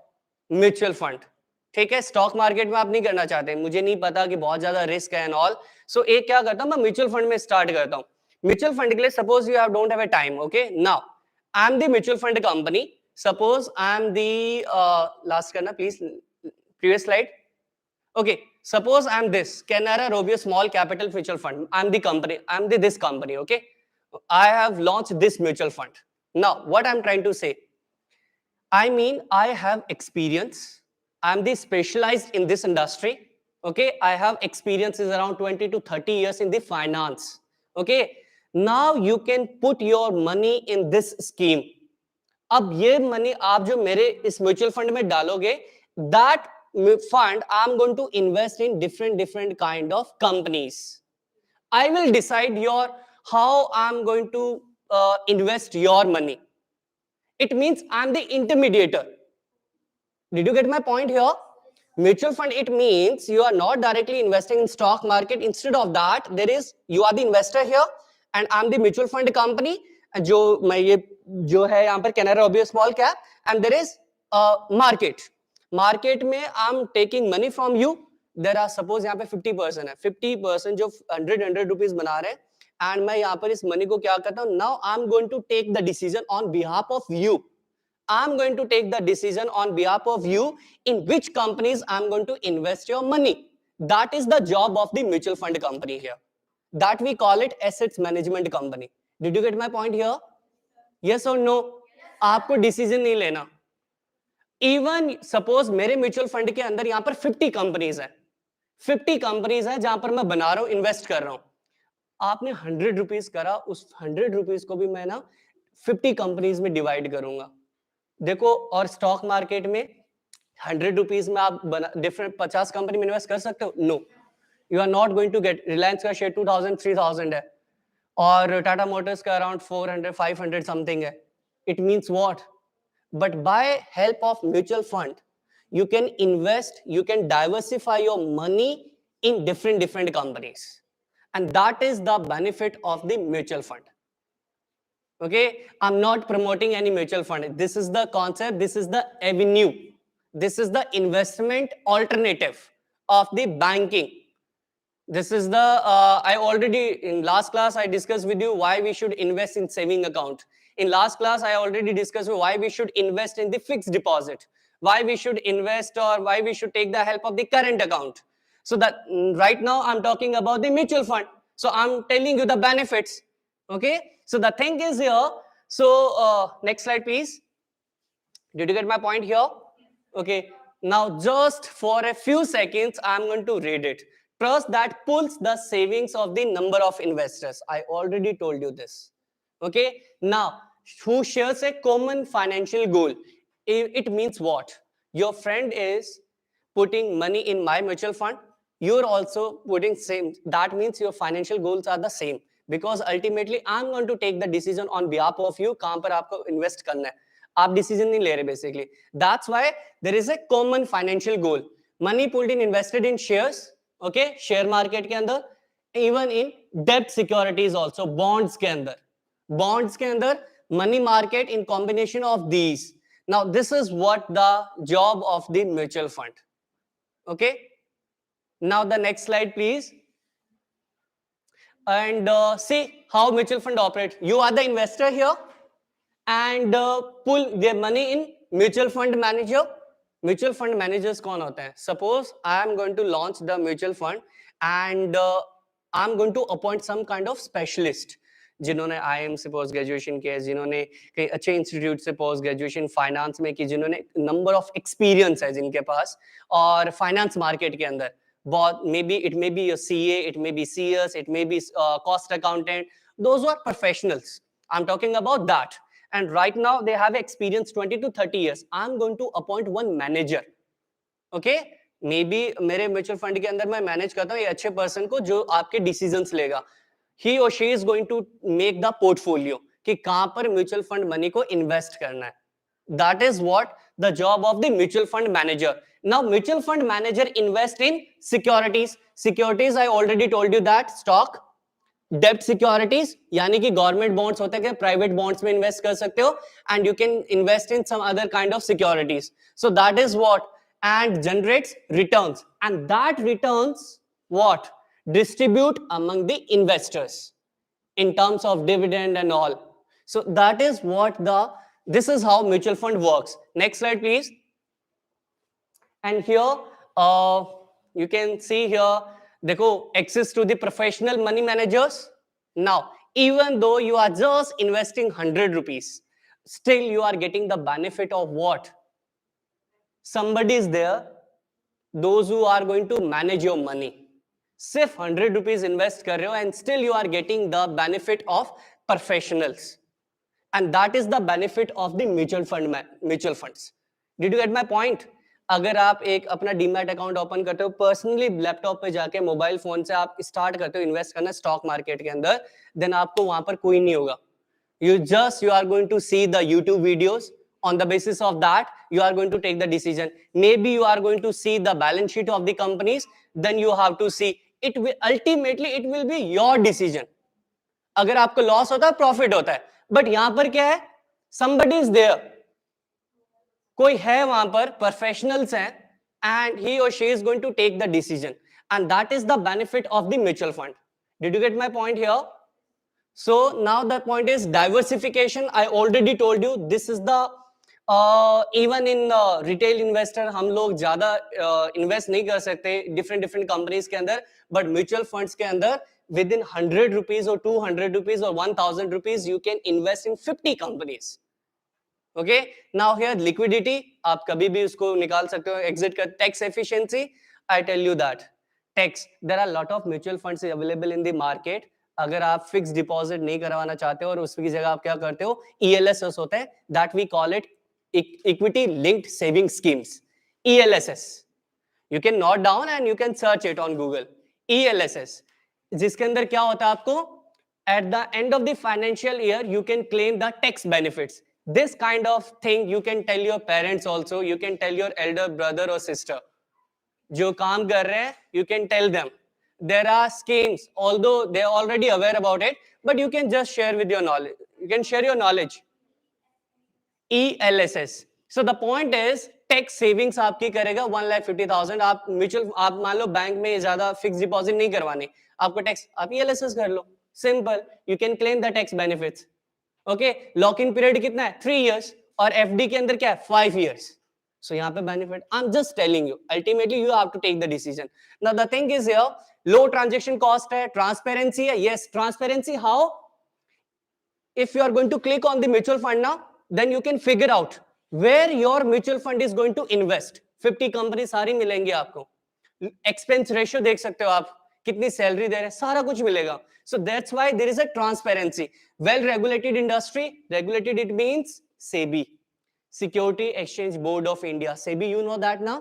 mutual fund, ठीक है, स्टॉक मार्केट में आप नहीं करना चाहते, मुझे नहीं पता कि बहुत ज्यादा रिस्क है एंड ऑल, सो एक क्या करता हूं मैं, म्यूचुअल फंड में स्टार्ट करता हूं, म्यूचुअल फंड के लिए suppose you don't have a time, okay, now I am the mutual fund company, suppose I am the last करना please, previous slide, okay, suppose I am this Canara Robio small capital mutual fund, I am the company, I am this company, okay, I have launched this mutual fund. Now what I am trying to say, I mean I have experience, I am the specialized in this industry, okay, I have experiences around 20 to 30 years in the finance, okay, now you can put your money in this scheme. अब ये money आप जो मेरे इस mutual fund में डालोगे, that fund I'm going to invest in different kind of companies. I will decide how I'm going to invest your money. It means I'm the intermediator. Did you get my point here? Mutual fund, it means you are not directly investing in stock market. Instead of that, you are the investor here and I'm the mutual fund company. जो है यहाँ पर Canara Robeco small cap, and there is market. Market में I am taking money from you, there are suppose यहाँ पे 50% है, 50% जो 100 rupees बना रहे हैं, एंड मैं यहाँ पर इस मनी को क्या करता हूँ, now I am going to take the decision on behalf of you, I am going to take the decision on behalf of you in which companies I am going to invest your money. That is the job of the mutual fund company here, that we call it assets management company. Did you get my point here? Yes और no? आपको decision नहीं लेना. Even suppose मेरे mutual fund के अंदर यहां पर 50 companies है, 50 कंपनीज है जहां पर मैं बना रहा हूं, इन्वेस्ट कर रहा हूं. आपने 100 रुपीज करा, उस 100 रुपीज को भी मैं ना 50 कंपनीज में डिवाइड करूंगा. देखो, और स्टॉक मार्केट में 100 रुपीज में आप डिफरेंट 50 कंपनी में इन्वेस्ट कर सकते हो? No, you are not going to get. Reliance का शेयर 2000 3000 है और टाटा मोटर्स का अराउंड 400 500 समथिंग है. It means what? But by help of mutual fund, you can invest, you can diversify your money in different companies, and that is the benefit of the mutual fund. Okay, I'm not promoting any mutual fund. This is the concept, this is the avenue, this is the investment alternative of the banking. This is the I already in last class I discussed with you why we should invest in saving account. In last class I already discussed why we should invest in the fixed deposit, why we should invest or why we should take the help of the current account. So that right now I'm talking about the mutual fund, so I'm telling you the benefits. Okay, so the thing is here, so next slide please. Did you get my point here? Okay, now just for a few seconds I'm going to read it. Trust that pulls the savings of the number of investors. I already told you this. Okay, now who shares a common financial goal? It means what? Your friend is putting money in my mutual fund, you're also putting same. That means your financial goals are the same, because ultimately I'm going to take the decision on behalf of you कहां पर आपको invest करना है. आप decision नहीं ले रहे basically. That's why there is a common financial goal. Money pulled in, invested in shares, okay, share market के अंदर, even in debt securities also, bonds के अंदर. Bonds के अंदर, money market, in combination of these. Now this is what the job of the mutual fund. Okay, now the next slide please. and see how mutual fund operate. You are the investor here and pull their money in mutual fund manager. Mutual fund managers कौन होते हैं? Suppose I am going to launch the mutual fund and I am going to appoint some kind of specialist जिन्होंने IIM से post graduation किया है, जिन्होंने कई अच्छे इंस्टीट्यूट से पोस्ट ग्रेजुएशन फाइनेंस में की, जिन्होंने नंबर ऑफ एक्सपीरियंस है जिनके पास और फाइनेंस मार्केट के अंदर बहुत, maybe it may be a CA, it may be CS, it may be cost accountant. Those who are professionals, I'm talking about that. And right now they have experience 20 to 30 years. I'm going to appoint one manager. Okay, maybe मेरे mutual fund के अंदर मैं manage करता हूँ ये अच्छे person को जो आपके डिसीजंस लेगा. He or she is going to make the portfolio कि कहां पर म्यूचुअल फंड मनी को इन्वेस्ट करना है. That is what the job of the mutual fund manager. Now mutual fund manager invest in securities. Securities I already told you that stock, डेप्ट securities यानी कि government bonds होते हैं, private bonds में invest कर सकते हो and you can invest in some other kind of securities. So that is what and generates returns and that returns what distribute among the investors in terms of dividend and all. So that is what this is how mutual fund works. Next slide please. And here you can see here, देखो access to the professional money managers. Now even though you are just investing 100 rupees, still you are getting the benefit of what? Somebody is there, those who are going to manage your money. सिर्फ 100 rupees invest कर रहे हो and still you are getting the benefit of professionals and that is the benefit of the mutual funds. Did you get my point? अगर आप एक अपना demat account open करते हो पर्सनली लैपटॉप पे जाके मोबाइल फोन से आप स्टार्ट करते हो इन्वेस्ट करना स्टॉक मार्केट के अंदर, देन आपको वहां पर कोई नहीं होगा. you are going to see the YouTube videos. On the basis of that you are going to take the decision. Maybe you are going to see the balance sheet of the companies, then you have to see it will ultimately it will be your decision. अगर आपको loss होता है profit होता है, but यहां पर क्या है? somebody is there, कोई है वहां पर, प्रोफेशनल्स हैं and he or she is going to take the decision and that is the benefit of the mutual fund. Did you get my point here? So now the point is diversification. I already told you this is the even in retail investor हम लोग ज्यादा invest नहीं कर सकते different companies के अंदर, but mutual funds के अंदर विद इन 100 रुपीज और 200 रुपीज और 1000 rupees you can invest in 50 companies. Okay, now here liquidity आप कभी भी उसको निकाल सकते हो, एग्जिट कर. Tax efficiency I tell you that tax there are lot of mutual funds available in the market. अगर आप फिक्स डिपॉजिट नहीं करवाना चाहते हो और उसकी जगह आप क्या करते हो, ELSS होते हैं, that we call it equity linked saving schemes, ELSS. You can note down and you can search it on Google. ELSS जिसके अंदर क्या होता है, आपको at the end of the financial year you can claim the tax benefits. This kind of thing you can tell your parents also, you can tell your elder brother or sister जो काम कर रहे हैं, you can tell them. There are schemes, although they are already aware about it, but you can just share with your knowledge. You can share your knowledge. ELSS. So the point is tax savings आपकी करेगा 1,50,000. आप mutual आप मान लो bank में ज्यादा fix deposit नहीं करवाने, आपको टैक्स आप ELSS कर लो, simple. You can claim the tax benefits. Okay, lock in period कितना है? 3 इयर्स और FD के अंदर क्या है? 5 इयर्स. So यहाँ पे benefit. I'm just telling you. Ultimately you have to take the decision. Now the thing is here, low transaction cost है, transparency है. Yes, transparency. How? If you are going to click on the mutual fund now, then you can figure out where your mutual fund is going to invest. 50 company सारी मिलेंगी आपको. Expense ratio देख सकते हो आप, कितनी salary दे रहे हैं, सारा कुछ मिलेगा. So that's why there is a transparency. Well regulated industry. Regulated it means SEBI, Security Exchange Board of India. SEBI, you know that now?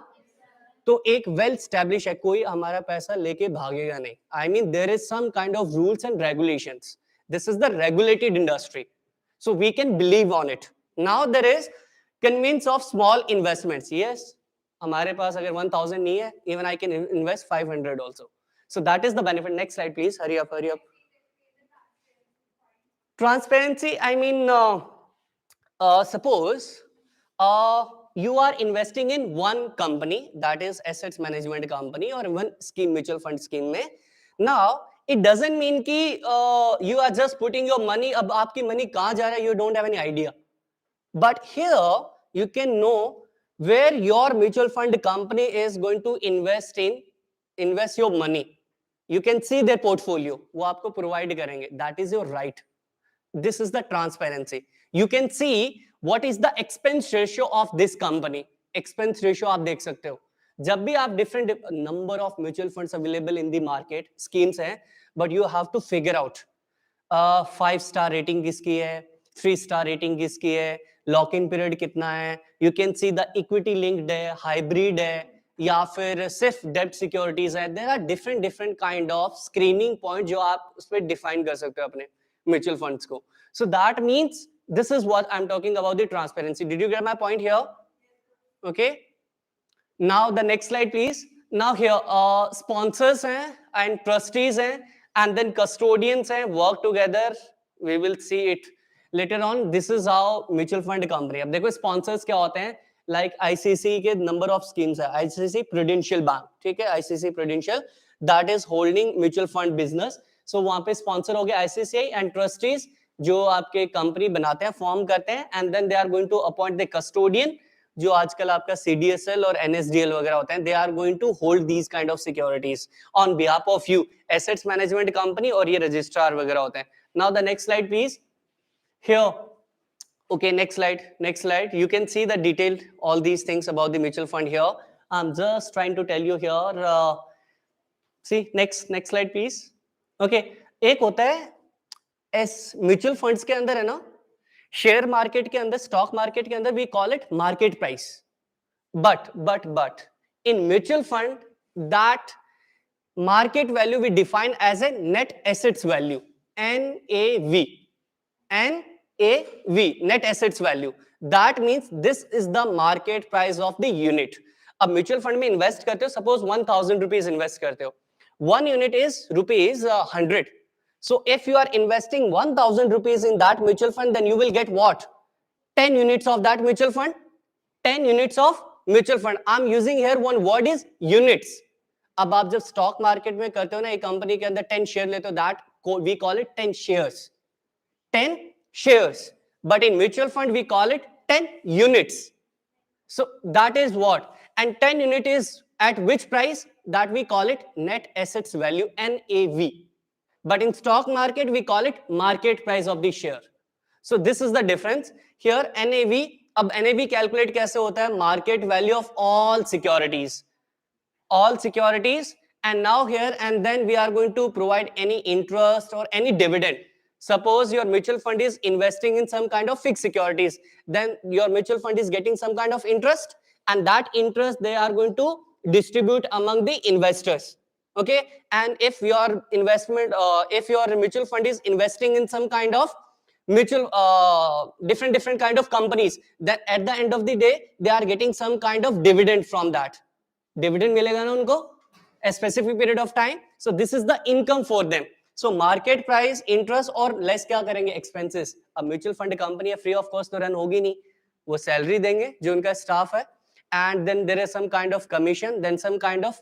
तो एक well established है, कोई हमारा पैसा लेके भागेगा नहीं. I mean there is some kind of rules and regulations. This is the regulated industry. So we can believe on it. Now there is convenience of small investments. Yes, हमारे पास अगर 1000 नहीं है, even I can invest 500 also. So that is the benefit. Next slide please. Hurry up, hurry up. Transparency, I mean suppose you are investing in one company, that is assets management company or one scheme, mutual fund scheme में. Now It doesn't mean कि you are just putting your money, अब आपकी money कहाँ जा रहा है, you don't have any idea. But here you can know where your mutual fund company is going to invest your money. You can see their portfolio. वो आपको provide करेंगे. That is your right. This is the transparency. You can see what is the expense ratio of this company. Expense ratio आप देख सकते हो. जब भी आप different number of mutual funds available in the market schemes हैं, but you have to figure out 5-star rating किसकी है, 3-star rating किसकी है, लॉक इन पीरियड कितना है, you can see the equity linked है, हाइब्रिड है, या फिर सिर्फ डेब्ट सिक्योरिटीज है. There are different different kind of screening point जो आप उसमें डिफाइन कर सकते हो अपने म्यूचुअल फंड्स को. So that means this is what I am talking about the transparency. Did you get my point here? Okay, now the next slide please. Now here sponsors हैं and trustees हैं and then custodians हैं, work together. We will see it later on. This is how mutual fund company. अब देखो sponsors क्या होते हैं, like ICC के number of schemes है, ICC Prudential Bank, ठीक है, ICC Prudential that is holding mutual fund business. So वहाँ पे sponsor हो गया ICC and trustees जो आपके company बनाते हैं, form करते हैं, and then they are going to appoint the custodian जो आजकल आपका CDSL और NSDL वगैरह होते हैं. They are going to hold these kind of securities on behalf of you, assets management company, और ये registrar वगैरह होते हैं. Now the next slide please. Here, okay, next slide. You can see the detailed all these things about the mutual fund here. I'm just trying to tell you here. See next slide please. Okay, एक होता है mutual funds के अंदर है ना, share market के अंदर, stock market के अंदर we call it market price. But in mutual fund that market value we define as a net assets value, NAV, net assets value. That means this is the market price of the unit. अब mutual fund में invest करते हो, suppose 1000 rupees invest करते हो, 1 unit is rupees 100. So if you are investing 1000 rupees in that mutual fund, then you will get what? 10 units of that mutual fund. 10 units of mutual fund. I'm using here one word is units. अब आप जब stock market में करते हो ना, एक company के अंदर 10 शेयर लेते हो, that we call it 10 shares. 10 shares. But in mutual fund we call it 10 units. So that is what? And 10 unit is at which price? That we call it net assets value, NAV. But in stock market we call it market price of the share. So this is the difference here. NAV, अब NAV calculate कैसे होता है? Market value of all securities, and now here and then we are going to provide any interest or any dividend. Suppose your mutual fund is investing in some kind of fixed securities, then your mutual fund is getting some kind of interest, and that interest they are going to distribute among the investors. Okay, and if your investment if your mutual fund is investing in some kind of mutual different kind of companies, then at the end of the day they are getting some kind of dividend from that. Dividend मिलेगा ना उनको a specific period of time. So this is the income for them. So market price, interest और less क्या करेंगे? Expenses. अब mutual fund company है, free of cost तो run होगी नहीं, वो सैलरी देंगे जो उनका स्टाफ है, and then there is some kind of commission, then some kind of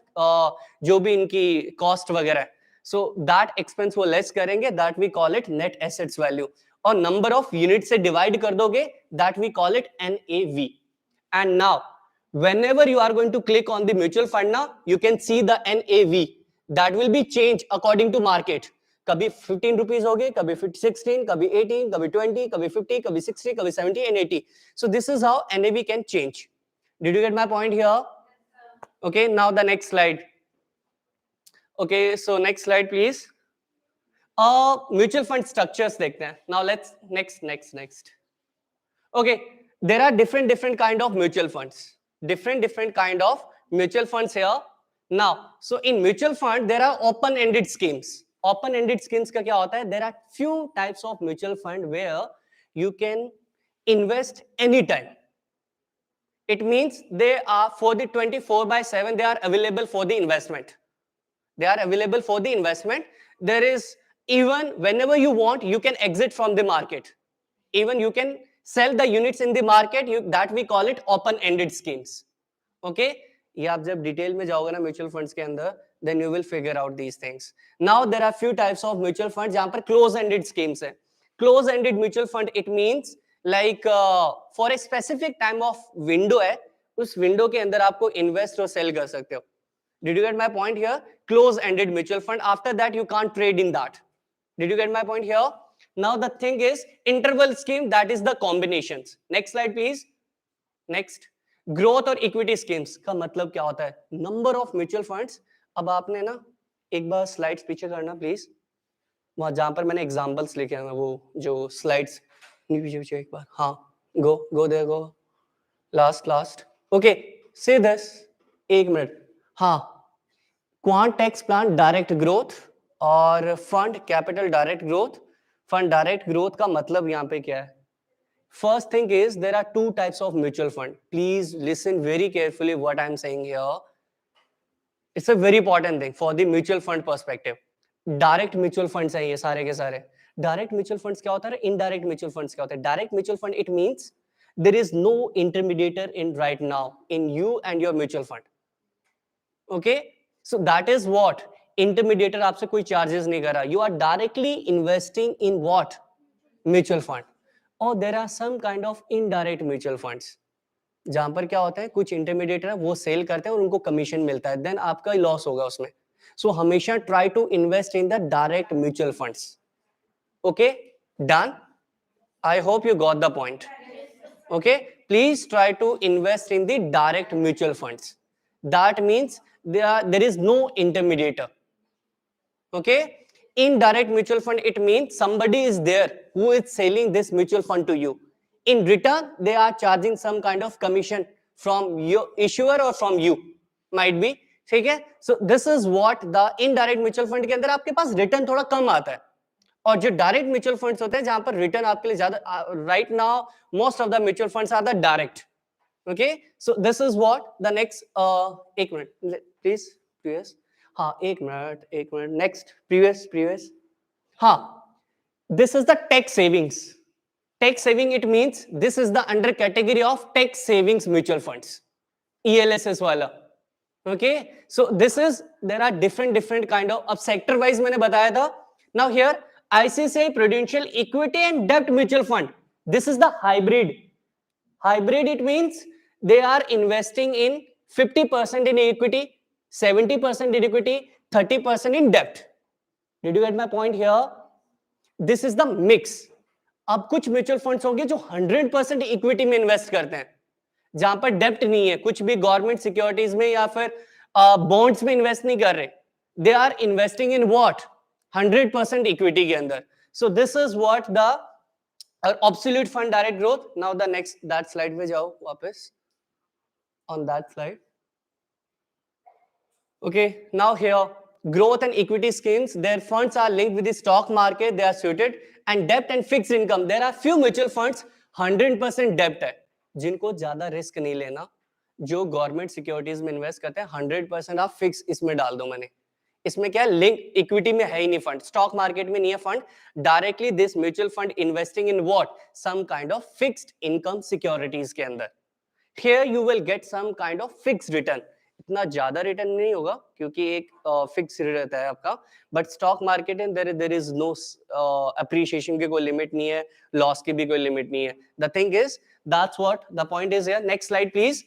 जो भी इनकी cost वगैरह है, so that expense वो less करेंगे, that we call it net assets value. और number of units से divide कर दोगे, that we call it NAV. And now whenever you are going to click on the mutual fund now, you can see the NAV that will be changed according to market. कभी 15 rupees हो गए, कभी 16, कभी 18, कभी 20, कभी 50, कभी 60, कभी 70 and 80. So this is how NAV can change. Did you get my point here? Okay, now the next slide. Okay, so next slide please. Mutual fund structures देखते हैं. Now let's next. Okay, there are different kind of mutual funds. Different kind of mutual funds here. Now, so in mutual fund there are open-ended schemes. Open-ended schemes का क्या होता है? There are few types of mutual fund where you can invest anytime. It means they are for the 24/7, they are available for the investment. There is, even whenever you want, you can exit from the market. Even you can sell the units in the market, that we call it open-ended schemes. Okay? ये आप जब detail में जाओगे ना mutual funds के अंदर, then you will figure out these things. Now there are few types of mutual funds जहाँ पर close ended schemes है. Close ended mutual fund, it means like for a specific time of window है, उस window के अंदर आपको invest और sell कर सकते हो. Did you get my point here? Close ended mutual fund, after that you can't trade in that. Did you get my point here? Now the thing is interval scheme, that is the combinations. Next slide please. Next, growth और equity schemes का मतलब क्या होता है? Number of mutual funds. अब आपने ना एक बार स्लाइड्स पीछे करना प्लीज, वहां जहां पर मैंने एग्जांपल्स लिखे हैं वो जो स्लाइड्स पीछे पीछे एक बार. हाँ, go there go. Last. Okay, say this. एक मिनट. हाँ, Quant tax plan direct growth और fund capital direct growth. Fund direct growth का मतलब यहाँ पे क्या है? First thing is there are two types of mutual fund. Please listen very carefully what I'm saying here. It's a very important thing for the mutual fund perspective. Direct mutual funds है ये सारे के सारे. Direct mutual funds क्या होता है? Indirect mutual funds क्या होता है? Direct mutual fund, it means there is no intermediator in right now in you and your mutual fund. Okay? So that is what intermediator आपसे कोई charges नहीं कर रहा. You are directly investing in what? Mutual fund. और there are some kind of indirect mutual funds जहां पर क्या होता है, कुछ इंटरमीडिएटर है वो सेल करते हैं और उनको कमीशन मिलता है, देन आपका लॉस होगा उसमें. सो हमेशा try to invest in the direct mutual funds. Okay, done. I hope you got the point. Okay, please try to invest in the direct mutual funds. That means there is no intermediator. ओके, indirect mutual fund, it means somebody is there who is selling this mutual fund to you. In return, they are charging some kind of commission from your issuer or from you, might be. ठीक है? So this is what the indirect mutual fund के अंदर आपके पास return थोड़ा कम आता है. और जो direct mutual funds होते हैं जहां पर return आपके लिए ज्यादा, right now most of the mutual funds are the direct. Okay? So this is what the next एक मिनट please. हाँ, एक मिनट. Next, previous. हाँ, this is the tax savings. Tax saving, it means this is the under category of tax savings mutual funds, ELSS वाला. Okay, so this is, there are different kind of. अब sector wise मैंने बताया था. Now here ICICI Prudential Equity and Debt Mutual Fund. This is the hybrid. Hybrid, it means they are investing in 50% in equity, 70% in equity, 30% in debt. Did you get my point here? This is the mix. अब कुछ mutual funds होंगे जो 100% equity में invest करते हैं, जहां पर डेप्ट नहीं है, कुछ भी गवर्नमेंट सिक्योरिटीज में या फिर बॉन्ड्स में इन्वेस्ट नहीं कर रहे. They are investing in what? 100% equity के अंदर. So this is what the absolute fund direct growth. Now the next, that slide पे जाओ वापस, on that slide. Okay, now here growth and equity schemes, their funds are linked with the stock market, they are suited. And debt and fixed income, there are few mutual funds 100% debt है, जिनको ज्यादा risk नहीं लेना, जो government securities में invest करते हैं. 100% आप फिक्स इसमें डाल दो. मैंने इसमें क्या लिंक इक्विटी में है ही नहीं फंड, स्टॉक मार्केट में नहीं है फंड. Directly this mutual fund investing in what? Some kind of fixed income securities के अंदर. Here you will get some kind of fixed return. इतना ज्यादा रिटर्न नहीं होगा क्योंकि एक फिक्स रहता है आपका, बट स्टॉक मार्केट में देयर इज नो अप्रिशिएशन की कोई लिमिट नहीं है, लॉस की भी कोई लिमिट नहीं है. The thing is that's what the point is here. Next slide please.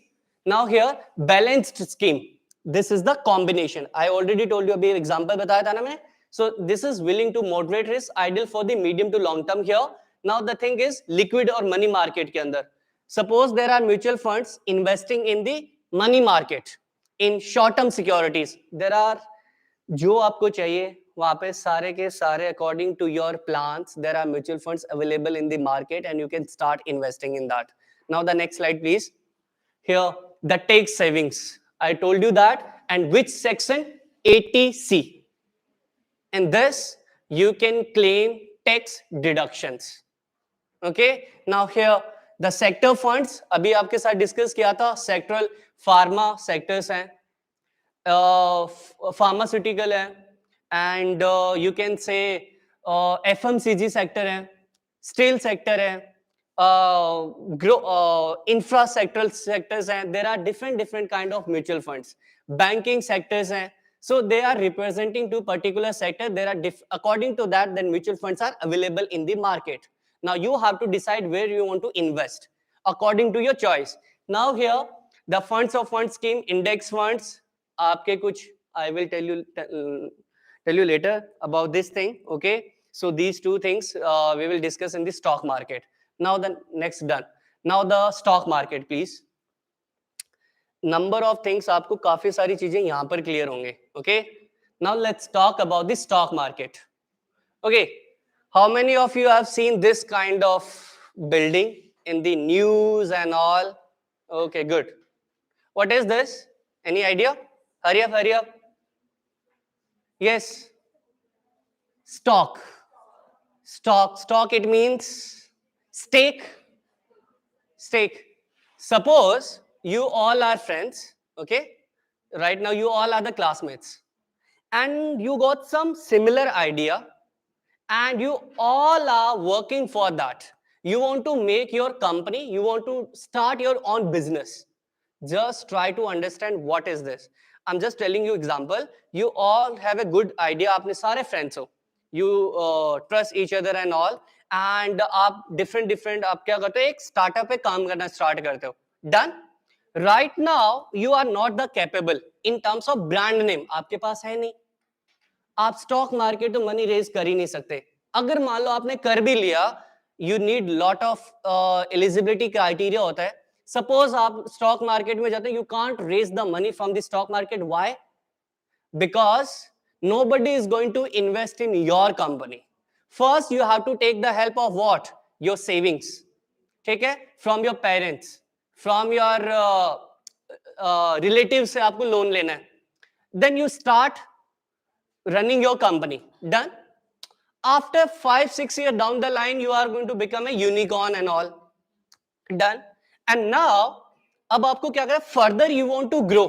Now here balanced scheme, this is the combination. I already told you, अभी एग्जांपल बताया था ना मैंने. So this is willing to moderate risk, ideal for the medium to long term. Here now the thing is liquid और money market के अंदर. Suppose there are mutual funds investing in the money market in short term securities. There are, जो आपको चाहिए वहां पे सारे के सारे according to your plans, there are mutual funds available in the market and you can start investing in that. Now the next slide please. Here the tax savings, I told you that. And which section? 80C. In this you can claim tax deductions. Okay, now here the sector funds, अभी आपके साथ discuss किया था. Sectoral pharma sectors हैं, pharmaceutical है, and you can say FMCG sector है, steel sector है, infrastructural sectors हैं. There are different kind of mutual funds. Banking sectors हैं, So they are representing to particular sector. There are according to that, then mutual funds are available in the market. Now you have to decide where you want to invest according to your choice. Now here the funds of fund scheme, index funds, आपके कुछ I will tell you later about this thing. Okay, so these two things we will discuss in the stock market. Now the next done. Now the stock market, please. Number of things आपको काफी सारी चीजें यहां पर clear होंगे. Okay, now let's talk about the stock market. Okay, how many of you have seen this kind of building in the news and all? Okay, good. What is this? Any idea? Hurry up, hurry up. Yes, stock. Stock, it means stake. Suppose you all are friends, okay? Right now you all are the classmates, and you got some similar idea, and you all are working for that. You want to make your company, you want to start your own business. Just try to understand what is this. I'm just telling you example. You all have a good idea. आपने सारे friends हो, you trust each other and all, and आप different आप क्या करते हो, एक startup पे काम करना start करते हो. Done. Right now you are not the capable in terms of brand name. आपके पास है नहीं, आप स्टॉक मार्केट में मनी रेज कर ही नहीं सकते. अगर मान लो आपने कर भी लिया, you need lot of eligibility criteria होता है. सपोज आप स्टॉक मार्केट में जाते हैं, you can't raise the money from the stock market. Why? Because nobody is going to invest in your company. First you have to take the help of what? Your savings. ठीक है, from your parents, from your relatives से आपको loan लेना है. Then you start running your company. Done. After 5-6 years down the line, you are going to become a unicorn and all. Done. And now अब आपको क्या करना? Further you want to grow.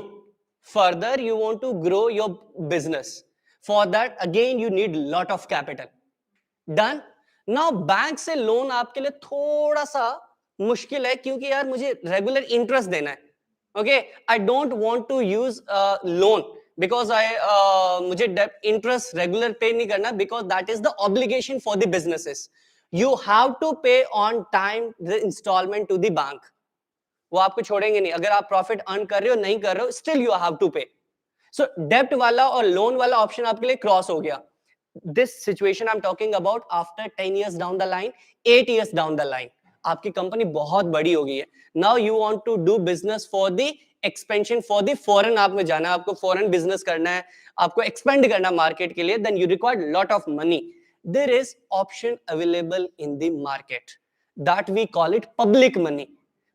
Further you want to grow your business. For that again you need lot of capital. Done. Now bank से loan आपके लिए थोड़ा सा मुश्किल है, क्योंकि यार मुझे रेगुलर इंटरेस्ट देना है. Okay, I don't want to use loan because मुझे इंटरेस्ट रेगुलर पे नहीं करना, because that is the obligation for the businesses. You have to pay on time the installment to the bank. वो आपको छोड़ेंगे नहीं. अगर आप प्रॉफिट अर्न कर रहे हो नहीं कर रहे हो, स्टिल यू हैव टू पे. सो डेब्ट वाला और लोन वाला ऑप्शन आपके लिए क्रॉस हो गया. This situation I'm talking about after 10 years down the line, 8 years down the line, आपकी कंपनी बहुत बड़ी हो गई है. Now you want to do business for the expansion, for the foreign, आप में जाना है, आपको foreign business करना है, आपको expand करना मार्केट के लिए, then you require lot of money. There is option available in the market that we call it public money.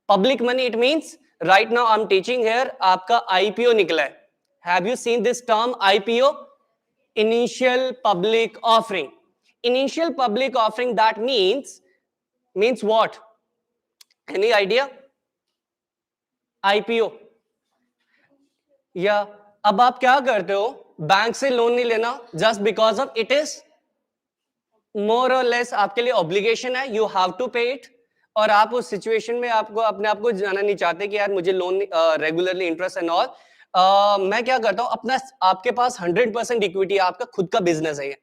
Public money, it means right now I'm teaching here, आपका IPO निकला है. Have you seen this term IPO? Initial public offering. Initial public offering, that means what? Any idea? IPO. या अब आप क्या करते हो? Bank से लोन नहीं लेना, just because of it is more or less आपके लिए obligation है, you have to pay it. और आप उस सिचुएशन में आपको अपने आप को जाना नहीं चाहते कि यार मुझे loan regularly interest and all. मैं क्या करता हूं, अपना आपके पास 100% इक्विटी, आपका खुद का बिजनेस है,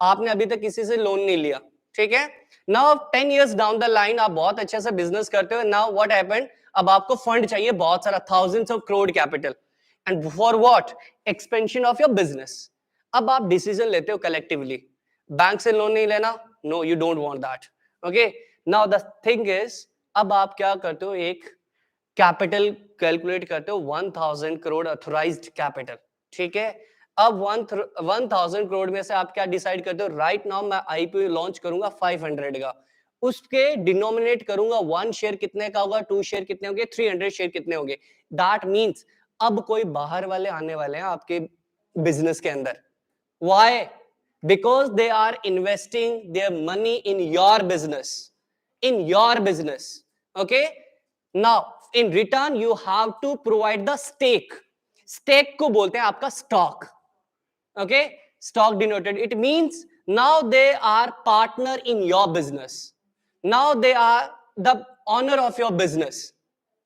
आपने अभी तक किसी से लोन नहीं लिया. ठीक है. Now 10 years down the line आप बहुत अच्छे से बिजनेस करते हो. Now what happened? अब आपको फंड चाहिए बहुत सारा, thousands of crore capital. And for what? Expansion of your business. अब आप डिसीजन लेते हो कलेक्टिवली, बैंक से लोन नहीं लेना. No, you don't want that. Okay. Now the thing is, अब आप क्या करते हो, एक कैपिटल कैलकुलेट करते हो, 1000 करोड़ ऑथराइज्ड कैपिटल. ठीक है. अब 1000 करोड़ में से आप क्या डिसाइड करते हो? राइट नाउ मैं आईपीओ लॉन्च करूंगा 500 का, उसके डिनोमिनेट करूंगा 1 शेयर कितने का होगा, 2 शेयर कितने होंगे, 300 शेयर कितने होंगे. दैट मींस अब कोई बाहर वाले आने वाले हैं आपके बिजनेस के अंदर. Why? Because they are investing their money in your business, in your business. Okay. Now in return you have to provide the stake. Stake को बोलते हैं आपका stock. Okay. Stock denoted, it means now they are partner in your business. Now they are the owner of your business.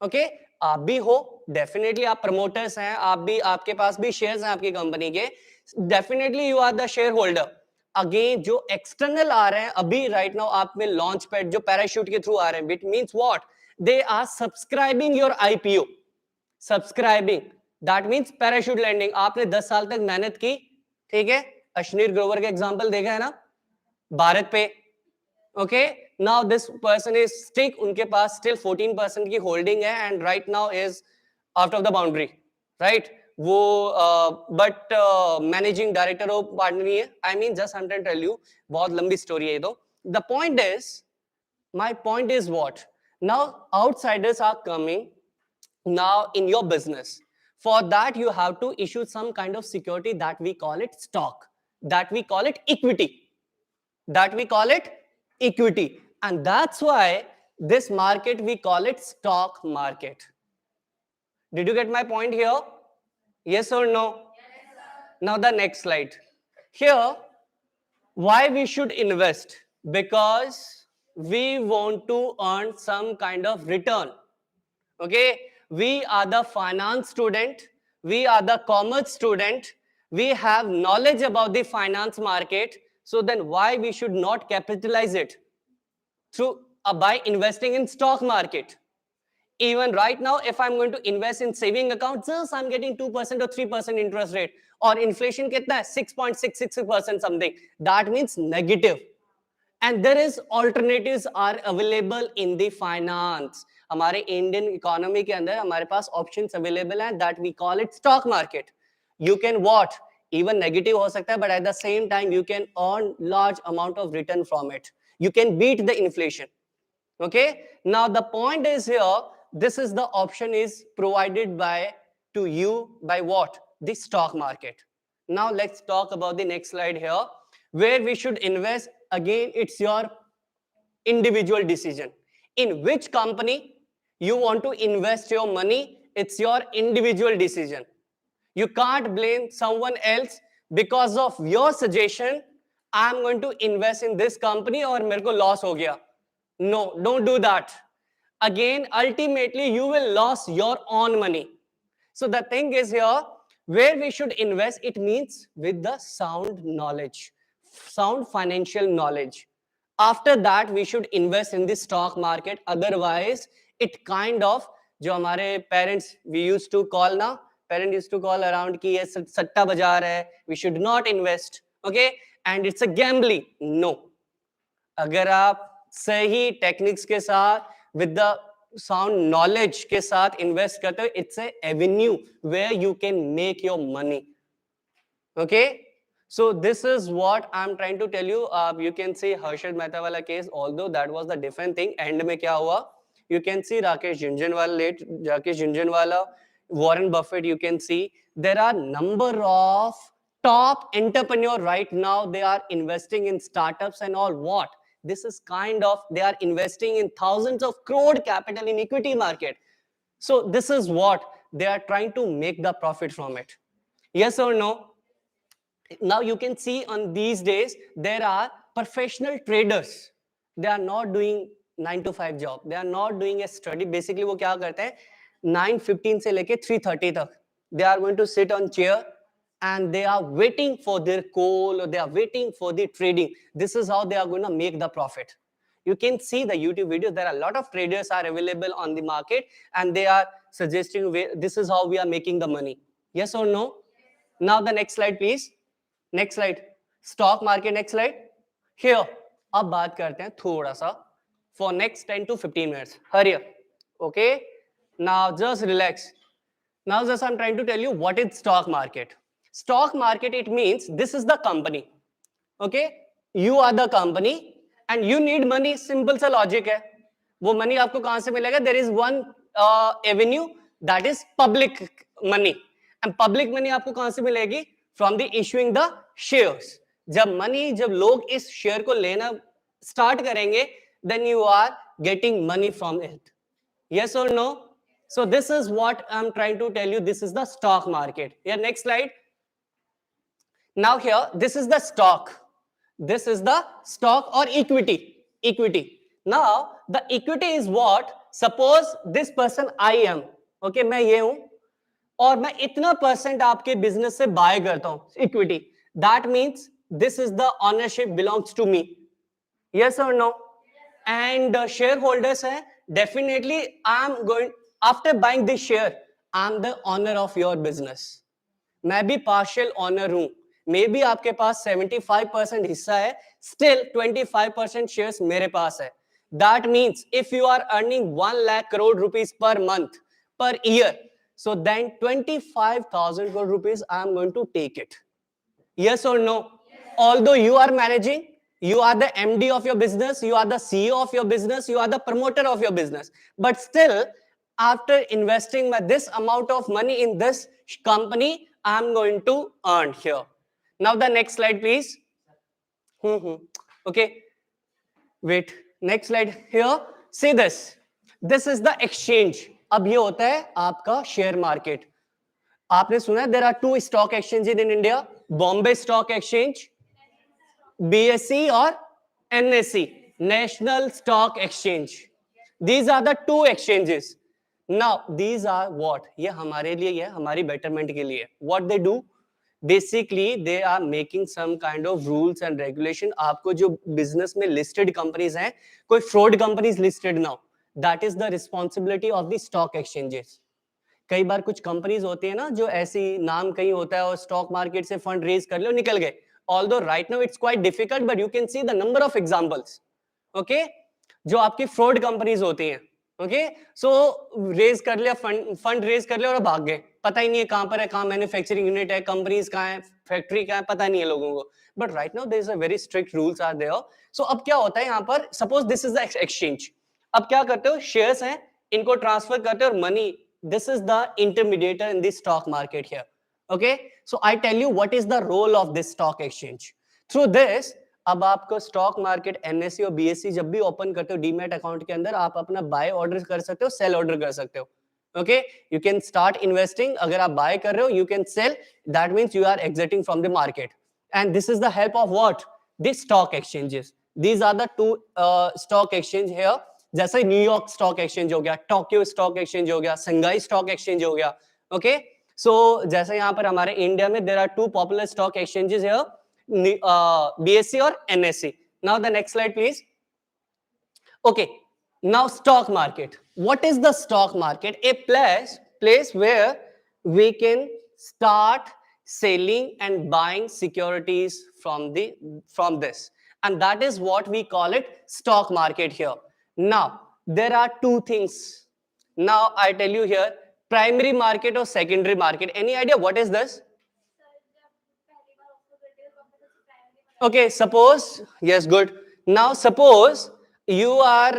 Okay. आप भी हो, definitely आप promoters हैं, आप भी, आपके पास भी शेयर्स हैं आपकी कंपनी के, definitely you are the share holder. Again जो एक्सटर्नल आ रहे हैं अभी राइट नाउ आप में लॉन्च पैड जो पैराशूट के थ्रू आ रहे हैं, which means what, they are subscribing your IPO. Subscribing that means parachute landing. आपने 10 साल तक मेहनत की, ठीक है, अश्नीर ग्रोवर का एग्जांपल देखा है ना, भारत पे. Okay, now this person is stick, उनके पास स्टिल 14% की होल्डिंग है and right now is out of the boundary, right. वो but managing director of partner नहीं है. I mean just I am trying to tell you, बहुत लंबी story है ये तो. The point is, my point is what, now outsiders are coming now in your business. For that you have to issue some kind of security that we call it stock, that we call it equity, that we call it equity, and that's why this market we call it stock market. Did you get my point here? Yes or no? Yes, sir. Now the next slide. Here, why we should invest? Because we want to earn some kind of return. Okay, we are the finance student, we are the commerce student, we have knowledge about the finance market, so then why we should not capitalize it through by investing in stock market? Even right now if I'm going to invest in saving account, just I'm getting 2% or 3% interest rate, or inflation kitna hai, 6.66% something, that means negative. And there is alternatives are available in the finance. हमारे Indian economy के अंदर हमारे पास options available हैं, that we call it stock market. You can what, even negative हो सकता है, but at the same time you can earn large amount of return from it. You can beat the inflation. Okay, now the point is here, this is the option is provided by to you by what, the stock market. Now let's talk about the next slide here, where we should invest. Again, it's your individual decision in which company you want to invest your money. It's your individual decision. You can't blame someone else because of your suggestion. I'm going to invest in this company और मेरे को loss हो गया. No, don't do that. Again, ultimately you will lose your own money. So the thing is here, where we should invest, it means with the sound knowledge, sound financial knowledge. After that we should invest in the stock market. Otherwise it kind of, जो हमारे parents we used to call ना, parents used to call around कि ये सट्टा बाजार है, we should not invest. Okay, and it's a gambling. No, अगर आप सही टेक्निक्स के साथ विद द साउंड नॉलेज के साथ इन्वेस्ट करते हो, it's a avenue where you can make your money. Okay, so this is what I am trying to tell you. You can see Harshad Mehta वाला case, although that was the different thing. End में क्या हुआ, you can see Rakesh Jhunjhunwala, Warren Buffett. You can see there are number of top entrepreneur right now, they are investing in startups and all. What this is kind of, they are investing in thousands of crore capital in equity market. So this is what they are trying to make the profit from it. Yes or no? Now you can see on these days there are professional traders. They are not doing 9 to 5 job, they are not doing a study. Basically वो क्या करते हैं, 9:15 से लेके 3:30 तक they are going to sit on chair and they are waiting for their call, or they are waiting for the trading. This is how they are going to make the profit. You can see the YouTube videos, there are a lot of traders are available on the market and they are suggesting this is how we are making the money. Yes or no? Now the next slide please. Next slide, stock market. Next slide. Here अब बात करते हैं थोड़ा सा for next 10 to 15 minutes. Hurry up. Okay, now just relax. Now just I'm trying to tell you what is stock market. Stock market, it means this is the company. Okay, you are the company and you need money. Simple सा logic है. वो money आपको कहाँ से मिलेगा? There is one avenue, that is public money. And public money आपको कहाँ से मिलेगी? From the issuing the shares. जब लोग इस share को लेना start करेंगे, then you are getting money from it. Yes or no? So this is what I'm trying to tell you. This is the stock market. Yeah, next slide. Now here, this is the stock. This is the stock or equity. Equity. Now the equity is what? Suppose this person I am. Okay, मैं ये हूं और मैं इतना percent आपके business से buy करता हूं equity, that means this is the ownership belongs to me, yes और नो? एंड शेयर होल्डर्स है, definitely I am going, after buying this share I am the owner of your business, मैं भी partial honour हूं, may be आपके पास 75% हिस्सा है, still 25% shares मेरे पास है, that means if you are earning 1 lakh crore rupees per month per year, so then 25,000 crore rupees I am going to take it, yes or no? Although you are managing, you are the MD of your business, you are the CEO of your business, you are the promoter of your business, but still after investing this amount of money in this company, I am going to earn here. Now the next slide please. Okay, wait, next slide here, see this is the exchange. अब ये होता है आपका share market, आपने सुना है there are two stock exchange in India, Bombay stock exchange, BSE और NSE, national stock exchange, these are the two exchanges. Now these are what, ये हमारे लिए है, हमारी बेटरमेंट के लिए. What they do, basically they are making some kind of rules and regulation. आपको जो बिजनेस में लिस्टेड कंपनीज हैं, कोई फ्रॉड कंपनीज लिस्टेड ना हो, that is the responsibility of the stock exchanges. कई बार कुछ कंपनीज होती है ना जो ऐसी नाम कहीं होता है और स्टॉक मार्केट से फंड रेज कर लो निकल गए, although right now it's quite difficult but you can see the number of examples, okay, जो आपकी फ्रॉड कंपनीज होती हैं. ओके, सो रेज कर लिया, फंड रेज कर लिया और भाग गए, पता ही नहीं है कहां पर है, कहां मैन्युफैक्चरिंग यूनिट है, कंपनीज कहां है, फैक्ट्री कहां है, पता नहीं है लोगों को. But right now there is a very strict rules are there. So अब क्या होता है यहाँ पर, suppose this is the exchange, अब क्या करते हो, शेयर्स हैं, इनको ट्रांसफर करते हो और money, this is the intermediator in the stock market here. Okay, so I tell you what is the role of this stock exchange. Through this, अब आपको स्टॉक मार्केट NSE और BSE जब भी ओपन करते हो डीमैट अकाउंट के अंदर, आप अपना बाय ऑर्डर कर सकते हो, सेल ऑर्डर कर सकते हो. Okay, you can start investing, अगर आप बाय कर रहे हो you can sell, that means you are exiting from the market. And this is the help of what, the stock exchanges. These are the two stock exchange here, जैसे New York stock exchange हो गया, Tokyo stock exchange हो गया, संघाई stock exchange हो गया. Okay, सो जैसे यहाँ पर हमारे इंडिया में there are two popular stock exchanges here, BSE और NSE. Now the next slide please. Okay, now stock market, what is the stock market? A place where we can start selling and buying securities from this, and that is what we call it stock market here. Now there are two things, now I tell you here, primary market or secondary market, any idea what is this? Okay, suppose, yes, good. Now suppose you are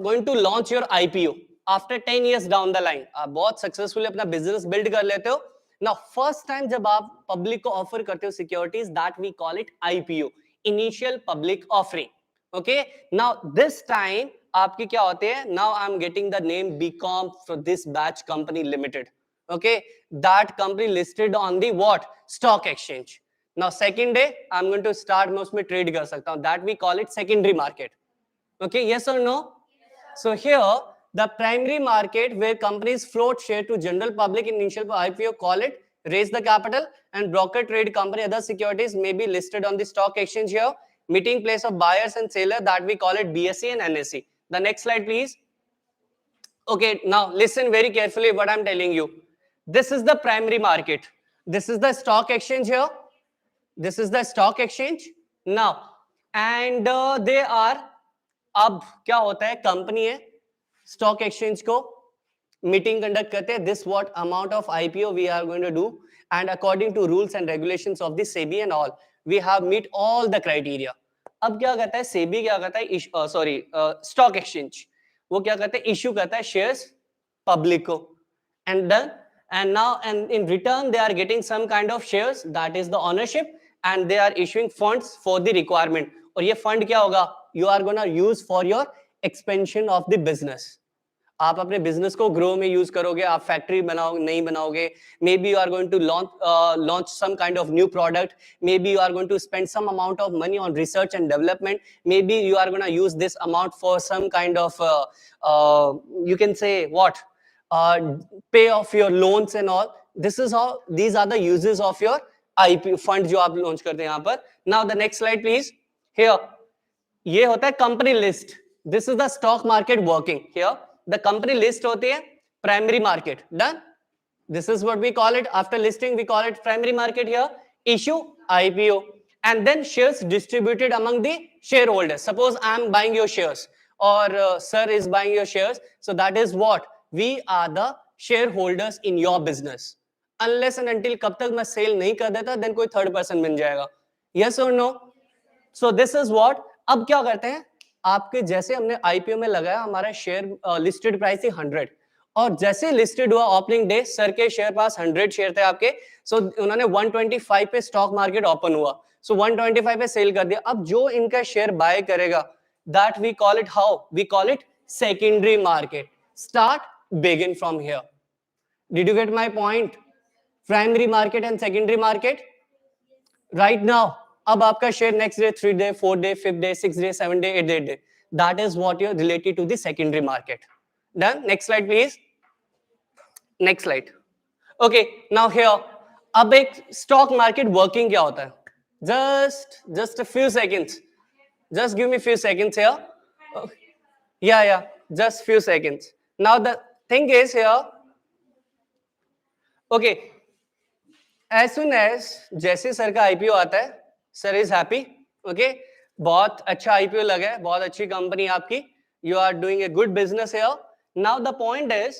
going to launch your IPO after 10 years down the line. आप बहुत successfully अपना business build कर लेते हो. Now first time जब आप public को offer करते हो securities, that we call it IPO, initial public offering. Okay, now this time आपकी क्या होते हैं, now I am getting the name BCom for this batch company limited. Okay, that company listed on the what, stock exchange. Now second day I am going to start, मैं उसमें trade कर सकता हूं, that we call it secondary market. Okay, yes or no? So here the primary market where companies float share to general public in initial IPO, call it raise the capital, and broker trade company other securities may be listed on the stock exchange here, meeting place of buyers and seller, that we call it BSE and NSE. The next slide please. Okay, now listen very carefully what I'm telling you. This is the primary market, this is the stock exchange here, this is the stock exchange now, and they are, अब क्या होता है, company है, stock exchange को meeting conduct करते हैं, this what amount of IPO we are going to do, and according to rules and regulations of the SEBI and all, we have meet all the criteria. अब क्या करता है सेबी, क्या करता है, सॉरी स्टॉक एक्सचेंज, वो क्या करता है, इश्यू करता है शेयर्स पब्लिक को, and done, and now and in return they are getting some kind of shares, that is the ownership, and they are issuing funds for the requirement. और ये fund क्या होगा, you are gonna use for your expansion of the business. आप अपने business को grow में use करोगे, आप फैक्ट्री बनाओ नहीं बनाओगे, maybe you are going to launch some kind of new product, maybe you are going to spend some amount of money on research and development, maybe you are gonna use this amount for some kind of, you can say what, pay off your loans and all. This is how, these are the uses of your IPO fund जो आप launch करते हैं यहाँ पर. Now the next slide please. Here, ये होता है company list. This is the stock market working. Here the company list होती है, primary market. Done. This is what we call it. After listing, we call it primary market here. Issue IPO. And then shares distributed among the shareholders. Suppose I am buying your shares or sir is buying your shares. So that is what? We are the shareholders in your business. Unless and until कब तक मैं sale नहीं कर देता, then कोई third person मिल जाएगा. Yes or no? So this is what. अब क्या करते हैं, आपके जैसे हमने IPO में लगाया, हमारा शेयर लिस्टेड प्राइस थी 100 और जैसे लिस्टेड हुआ ओपनिंग डे, सर के शेयर पास 100 शेयर थे आपके. सो उन्होंने 125 पे स्टॉक मार्केट ओपन हुआ, सो 125 पे सेल कर दिया. अब जो इनका शेयर बाय करेगा, that we call it how, we call it secondary market. Start begin from here. Did you get my point? Primary market and secondary market. Right now अब आपका share next day, 3 day, 4 day, 5 day, 6 day, 7 day, 8 day, that is what you related to the secondary market. Done. Next slide please. Next slide. Okay, now here, अब एक stock market working क्या होता है? Just a few seconds. Just give me few seconds here. Yeah, just few seconds. Now the thing is here. Okay, as soon as जैसे sir का IPO आता है, sir is happy. Okay, बहुत अच्छा IPO लगा है, बहुत अच्छी कंपनी आपकी. You are doing a good business here. Now the point is,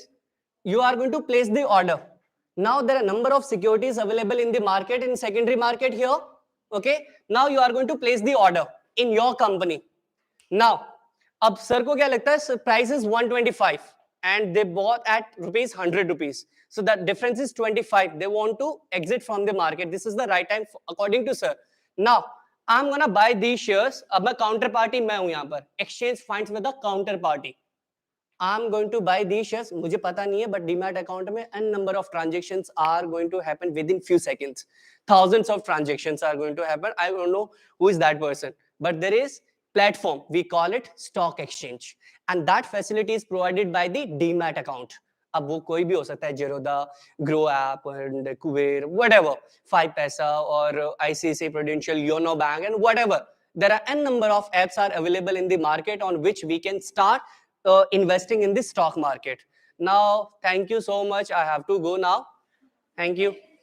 you are going to place the order. Now there are a number of securities available in the market, in secondary market here. Okay, now you are going to place the order in your company. Now, अब sir को क्या लगता है, price is 125 and they bought at rupees 100 rupees. So that difference is 25. They want to exit from the market. This is the right time according to sir. Now, I'm gonna buy these shares. अब मैं counterparty मैं हूं यहाँ पर. Exchange finds with the counterparty. I'm going to buy these shares. मुझे पता नहीं है, but डीमैट अकाउंट में n number of transactions are going to happen within few seconds. Thousands of transactions are going to happen. I don't know who is that person, but there is platform. We call it stock exchange, and that facility is provided by the demat account. अब वो कोई भी हो सकता है, Zerodha, grow app, and Kuber, whatever, 5 पैसा और ICICI Prudential, Yono Bank, and whatever. There are n number of apps are available in the market on which we can start investing in the stock market. Now, thank you so much. I have to go now. Thank you.